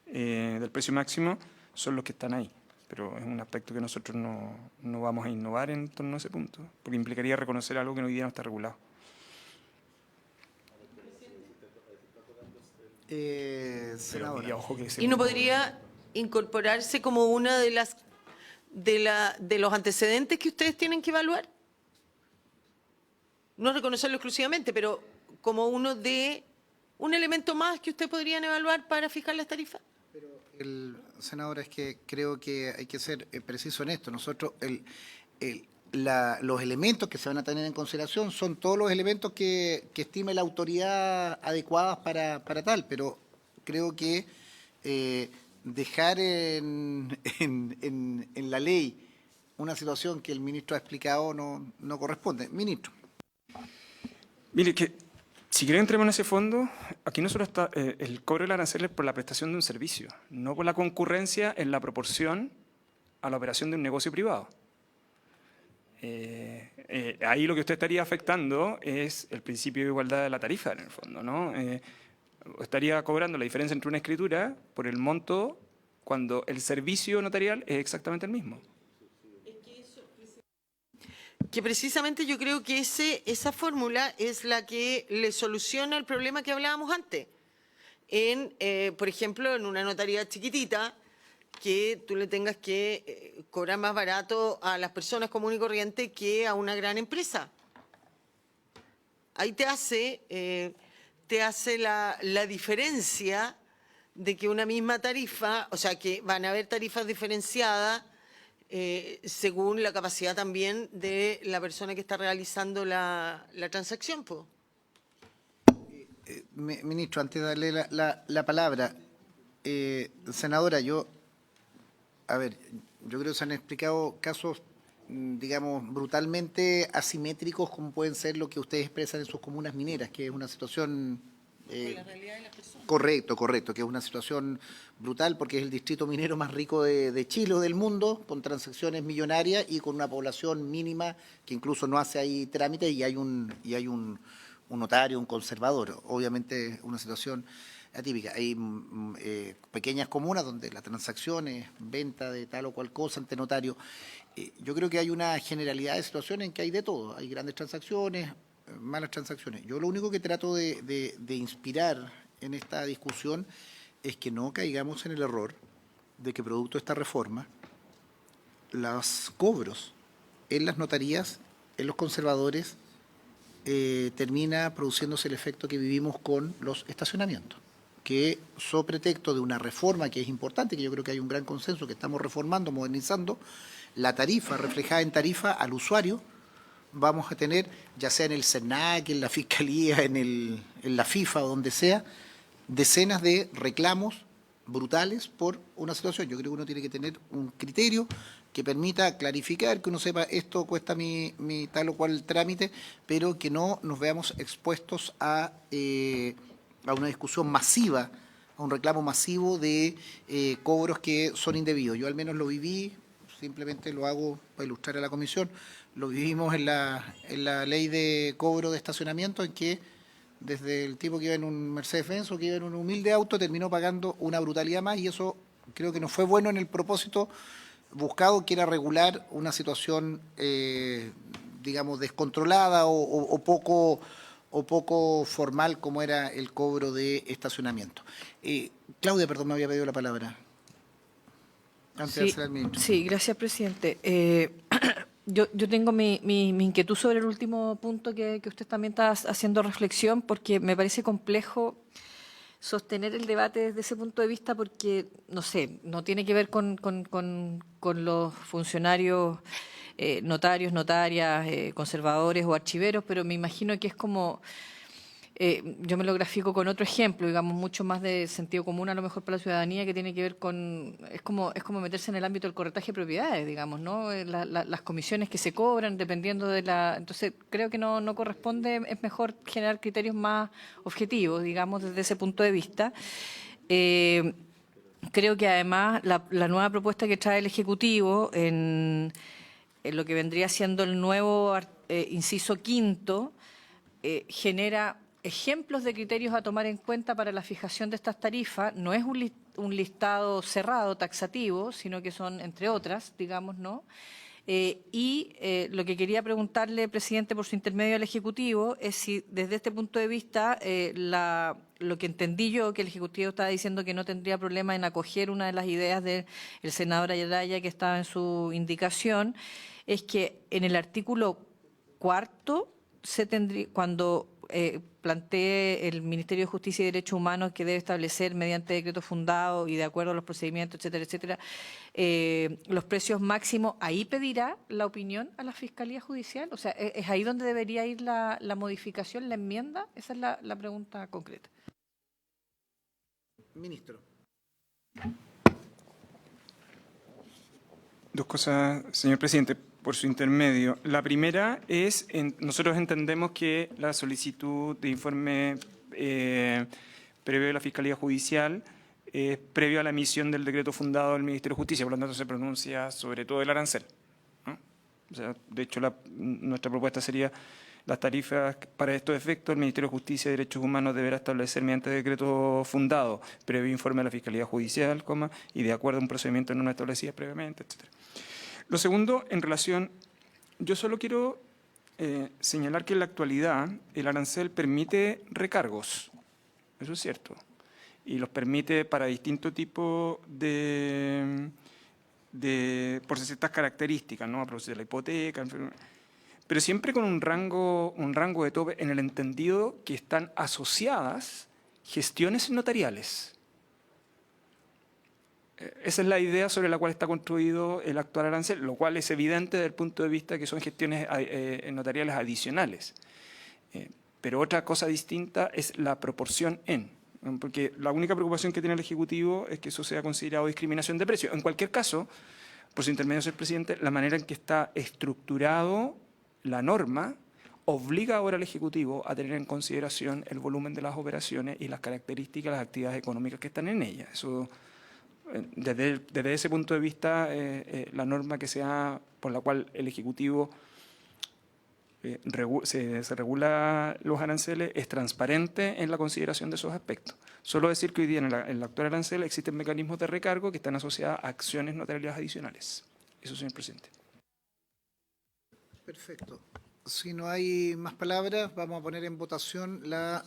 del precio máximo, son los que están ahí. Pero es un aspecto que nosotros no vamos a innovar en torno a ese punto, porque implicaría reconocer algo que hoy día no está regulado. Senadora. ¿Y no podría incorporarse como una de las de los antecedentes que ustedes tienen que evaluar? No reconocerlo exclusivamente, pero como un elemento más que ustedes podrían evaluar para fijar las tarifas. Senadora, es que creo que hay que ser preciso en esto. Nosotros, los elementos que se van a tener en consideración son todos los elementos que estime la autoridad adecuadas para tal, pero creo que dejar en la ley una situación que el ministro ha explicado no corresponde. Ministro. Mire, que si quieren entremos en ese fondo, aquí no solo está el cobro del arancel es por la prestación de un servicio, no por la concurrencia en la proporción a la operación de un negocio privado. Ahí lo que usted estaría afectando es el principio de igualdad de la tarifa, en el fondo, ¿no? Estaría cobrando la diferencia entre una escritura por el monto cuando el servicio notarial es exactamente el mismo. Que precisamente yo creo que esa fórmula es la que le soluciona el problema que hablábamos antes. Por ejemplo, en una notaría chiquitita, que tú le tengas que cobrar más barato a las personas comunes y corrientes que a una gran empresa. Ahí te hace la diferencia de que una misma tarifa, o sea, que van a haber tarifas diferenciadas según la capacidad también de la persona que está realizando la transacción, po. Ministro, antes de darle la palabra, senadora, yo creo que se han explicado casos, digamos, brutalmente asimétricos, como pueden ser lo que ustedes expresan en sus comunas mineras, que es una situación... la realidad de las personas. Correcto, que es una situación brutal porque es el distrito minero más rico de Chile o del mundo, con transacciones millonarias y con una población mínima que incluso no hace ahí trámites y hay un notario, un conservador. Obviamente una situación atípica. Hay pequeñas comunas donde la transacción es venta de tal o cual cosa ante notario. Yo creo que hay una generalidad de situaciones en que hay de todo. Hay grandes transacciones, malas transacciones. Yo lo único que trato de inspirar en esta discusión es que no caigamos en el error de que producto de esta reforma, los cobros en las notarías, en los conservadores, termina produciéndose el efecto que vivimos con los estacionamientos, que sobre pretexto de una reforma que es importante, que yo creo que hay un gran consenso, que estamos reformando, modernizando, la tarifa reflejada en tarifa al usuario, vamos a tener, ya sea en el SENAC, en la Fiscalía, en la FIFA o donde sea, decenas de reclamos brutales por una situación. Yo creo que uno tiene que tener un criterio que permita clarificar, que uno sepa esto cuesta mi tal o cual trámite, pero que no nos veamos expuestos a una discusión masiva, a un reclamo masivo de cobros que son indebidos. Yo al menos lo viví, simplemente lo hago para ilustrar a la comisión, lo vivimos en la ley de cobro de estacionamiento, en que desde el tipo que iba en un Mercedes-Benz o que iba en un humilde auto terminó pagando una brutalidad más, y eso creo que no fue bueno en el propósito buscado, que era regular una situación, digamos, descontrolada o poco formal como era el cobro de estacionamiento. Claudia, perdón, me había pedido la palabra. Antes de hacer al ministro. Sí, gracias, presidente. Yo tengo mi inquietud sobre el último punto que usted también está haciendo reflexión, porque me parece complejo sostener el debate desde ese punto de vista, porque, no sé, no tiene que ver con los funcionarios, notarios, notarias, conservadores o archiveros, pero me imagino que es como... yo me lo grafico con otro ejemplo, digamos, mucho más de sentido común a lo mejor para la ciudadanía, que tiene que ver con... Es como meterse en el ámbito del corretaje de propiedades, digamos, ¿no? Las comisiones que se cobran dependiendo de la... Entonces, creo que no corresponde, es mejor generar criterios más objetivos, digamos, desde ese punto de vista. Creo que además la nueva propuesta que trae el Ejecutivo en lo que vendría siendo el nuevo inciso quinto, genera ejemplos de criterios a tomar en cuenta para la fijación de estas tarifas. No es un listado cerrado, taxativo, sino que son, entre otras, digamos, ¿no? Lo que quería preguntarle, presidente, por su intermedio al Ejecutivo, es si desde este punto de vista, lo que entendí yo, que el Ejecutivo estaba diciendo que no tendría problema en acoger una de las ideas del senador Ayala que estaba en su indicación, es que en el artículo 4 se tendría, cuando plantee el Ministerio de Justicia y Derechos Humanos que debe establecer mediante decreto fundado y de acuerdo a los procedimientos, etcétera, etcétera, los precios máximos, ¿ahí pedirá la opinión a la Fiscalía Judicial? O sea, ¿es ahí donde debería ir la modificación, la enmienda? Esa es la pregunta concreta. Ministro. Dos cosas, señor presidente, por su intermedio. La primera es, nosotros entendemos que la solicitud de informe previo de la Fiscalía Judicial es previo a la emisión del decreto fundado del Ministerio de Justicia, por lo tanto se pronuncia sobre todo el arancel, ¿no? O sea, de hecho, nuestra propuesta sería las tarifas para estos efectos, el Ministerio de Justicia y Derechos Humanos deberá establecer mediante decreto fundado, previo informe a la Fiscalía Judicial, y de acuerdo a un procedimiento no establecido previamente, etcétera. Lo segundo, en relación, yo solo quiero señalar que en la actualidad el arancel permite recargos, eso es cierto, y los permite para distintos tipos por ciertas características, ¿no? A producir la hipoteca, pero siempre con un rango de tope en el entendido que están asociadas gestiones notariales. Esa es la idea sobre la cual está construido el actual arancel, lo cual es evidente desde el punto de vista que son gestiones notariales adicionales. Pero otra cosa distinta es la proporción porque la única preocupación que tiene el Ejecutivo es que eso sea considerado discriminación de precio. En cualquier caso, por su intermedio, señor presidente, la manera en que está estructurado la norma obliga ahora al Ejecutivo a tener en consideración el volumen de las operaciones y las características de las actividades económicas que están en ellas. Eso, desde ese punto de vista, la norma por la cual el Ejecutivo se regula los aranceles, es transparente en la consideración de esos aspectos. Solo decir que hoy día en el actual arancel existen mecanismos de recargo que están asociados a acciones notariales adicionales. Eso, señor presidente. Perfecto. Si no hay más palabras, vamos a poner en votación la...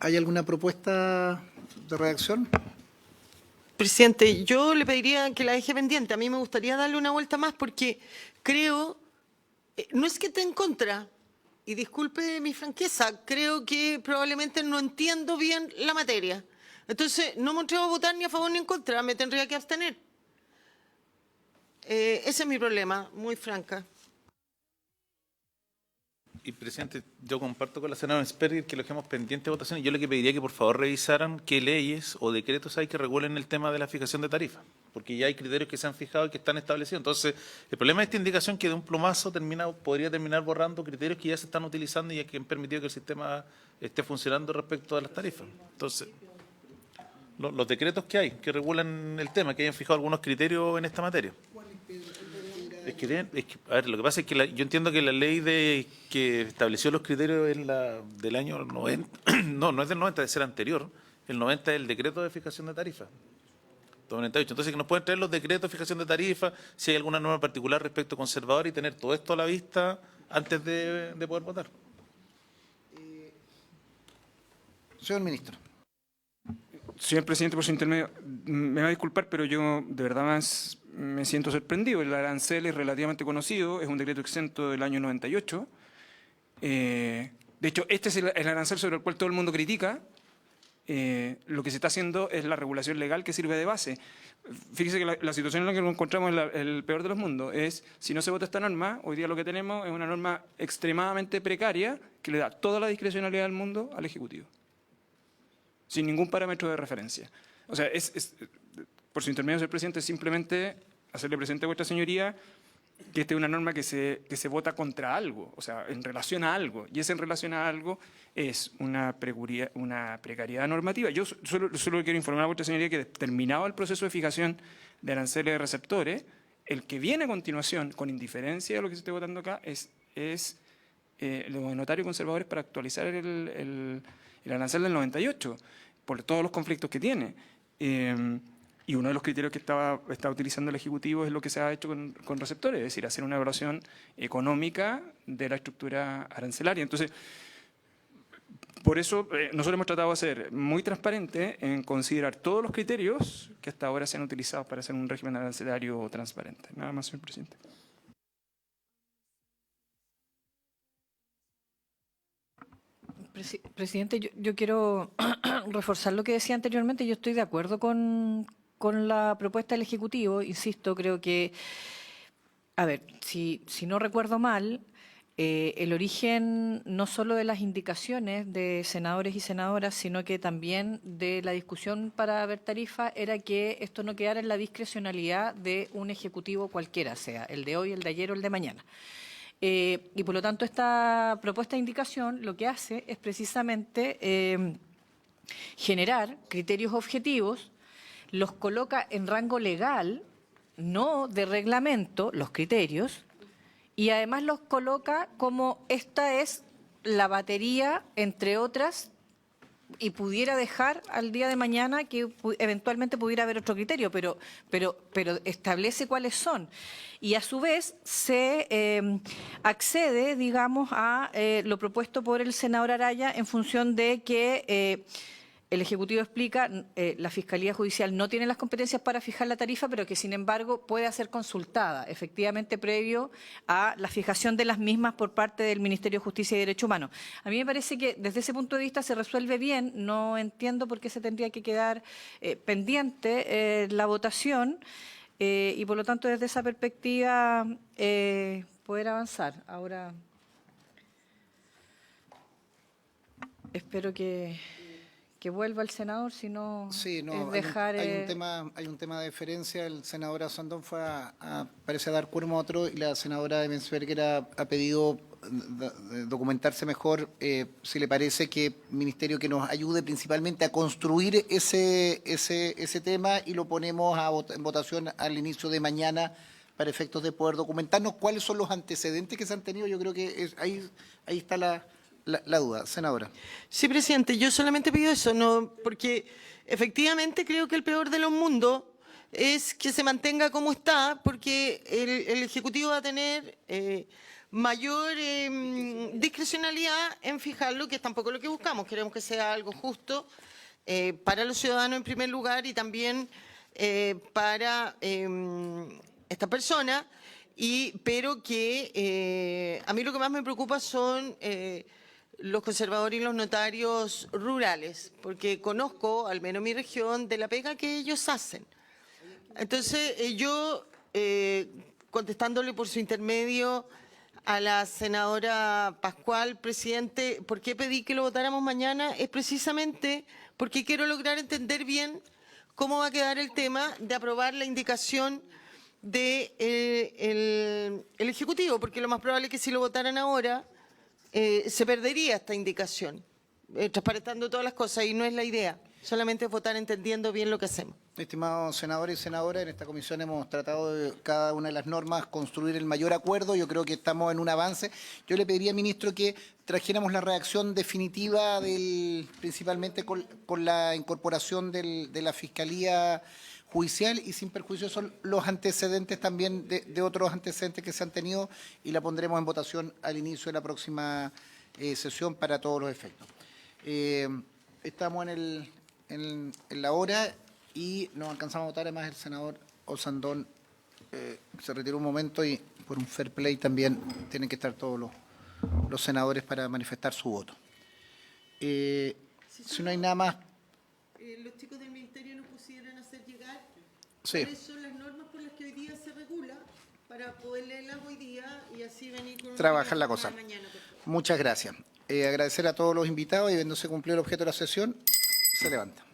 ¿Hay alguna propuesta de redacción? Presidente, yo le pediría que la deje pendiente. A mí me gustaría darle una vuelta más porque creo, no es que esté en contra, y disculpe mi franqueza, creo que probablemente no entiendo bien la materia. Entonces, no me atrevo a votar ni a favor ni en contra, me tendría que abstener. Ese es mi problema, muy franca. Y, presidente, yo comparto con la senadora Sperger que lo dejemos pendiente de votación y yo le pediría que por favor revisaran qué leyes o decretos hay que regulen el tema de la fijación de tarifas, porque ya hay criterios que se han fijado y que están establecidos. Entonces, el problema de esta indicación que de un plumazo podría terminar borrando criterios que ya se están utilizando y que han permitido que el sistema esté funcionando respecto a las tarifas. Entonces, los decretos que hay, que regulan el tema, que hayan fijado algunos criterios en esta materia. A ver, lo que pasa es que yo entiendo que la ley que estableció los criterios es la del año 90, no es del 90, debe ser anterior. El 90 es el decreto de fijación de tarifas. 98. Entonces, que nos pueden traer los decretos de fijación de tarifas, si hay alguna norma particular respecto a conservador y tener todo esto a la vista antes de poder votar. Señor ministro. Señor presidente, por su intermedio, me va a disculpar, pero yo de verdad me siento sorprendido. El arancel es relativamente conocido, es un decreto exento del año 98. De hecho, este es el arancel sobre el cual todo el mundo critica. Lo que se está haciendo es la regulación legal que sirve de base. Fíjese que la situación en la que nos encontramos es el peor de los mundos. Si no se vota esta norma, hoy día lo que tenemos es una norma extremadamente precaria que le da toda la discrecionalidad del mundo al Ejecutivo, sin ningún parámetro de referencia. O sea, por su intermedio, señor presidente, simplemente hacerle presente a vuestra señoría que esta es una norma que se vota contra algo, o sea, en relación a algo, y ese en relación a algo es una precariedad normativa. Yo solo quiero informar a vuestra señoría que terminado el proceso de fijación de aranceles de receptores, el que viene a continuación, con indiferencia de lo que se esté votando acá, es los notarios conservadores para actualizar el arancel del 98, por todos los conflictos que tiene. Y uno de los criterios que está utilizando el Ejecutivo es lo que se ha hecho con receptores, es decir, hacer una evaluación económica de la estructura arancelaria. Entonces, por eso nosotros hemos tratado de ser muy transparente en considerar todos los criterios que hasta ahora se han utilizado para hacer un régimen arancelario transparente. Nada más, señor presidente. Presidente, yo quiero reforzar lo que decía anteriormente. Yo estoy de acuerdo con la propuesta del Ejecutivo. Insisto, creo que, a ver, si no recuerdo mal, el origen no solo de las indicaciones de senadores y senadoras, sino que también de la discusión para ver tarifa, era que esto no quedara en la discrecionalidad de un Ejecutivo cualquiera, sea el de hoy, el de ayer o el de mañana. Y por lo tanto esta propuesta de indicación lo que hace es precisamente generar criterios objetivos, los coloca en rango legal, no de reglamento, los criterios, y además los coloca como esta es la batería, entre otras, y pudiera dejar al día de mañana que eventualmente pudiera haber otro criterio, pero establece cuáles son. Y a su vez se accede, digamos, a lo propuesto por el senador Araya en función de que el Ejecutivo explica, la Fiscalía Judicial no tiene las competencias para fijar la tarifa, pero que sin embargo puede ser consultada, efectivamente previo a la fijación de las mismas por parte del Ministerio de Justicia y Derechos Humanos. A mí me parece que desde ese punto de vista se resuelve bien, no entiendo por qué se tendría que quedar pendiente la votación y por lo tanto desde esa perspectiva poder avanzar. Ahora espero que que vuelva el senador, sino Sí, no, es dejar... hay un tema de diferencia. El senador Osandón fue parece a dar cuerpo a otro, y la senadora de Menzberger ha pedido documentarse mejor, si le parece, que ministerio que nos ayude principalmente a construir ese tema, y lo ponemos en votación al inicio de mañana para efectos de poder documentarnos cuáles son los antecedentes que se han tenido. Yo creo que ahí está la duda. Senadora. Sí, presidente, yo solamente pido eso, no, porque efectivamente creo que el peor de los mundos es que se mantenga como está, porque el Ejecutivo va a tener mayor discrecionalidad en fijarlo, que es tampoco lo que buscamos. Queremos que sea algo justo para los ciudadanos en primer lugar, y también para esta persona, pero que a mí lo que más me preocupa son los conservadores y los notarios rurales, porque conozco, al menos mi región, de la pega que ellos hacen. Entonces, yo, contestándole por su intermedio a la senadora Pascual, presidente, ¿por qué pedí que lo votáramos mañana? Es precisamente porque quiero lograr entender bien cómo va a quedar el tema de aprobar la indicación del el Ejecutivo, porque lo más probable es que si lo votaran ahora, se perdería esta indicación, transparentando todas las cosas, y no es la idea, solamente es votar entendiendo bien lo que hacemos. Estimados senadores y senadoras, en esta comisión hemos tratado de cada una de las normas construir el mayor acuerdo. Yo creo que estamos en un avance. Yo le pediría, ministro, que trajéramos la redacción definitiva, principalmente con la incorporación de la Fiscalía Judicial, y sin perjuicio son los antecedentes también de otros antecedentes que se han tenido, y la pondremos en votación al inicio de la próxima sesión para todos los efectos. Estamos en la hora y no alcanzamos a votar. Además, el senador Osandón se retiró un momento, y por un fair play también tienen que estar todos los senadores para manifestar su voto. Si no hay nada más... Los chicos del Ministerio nos pusieran a hacer llegar cuáles son las normas por las que hoy día se regula, para poder leerlas hoy día y así venir con trabajar la cosa. Muchas gracias. Agradecer a todos los invitados, y habiéndose cumplido el objeto de la sesión, se levanta.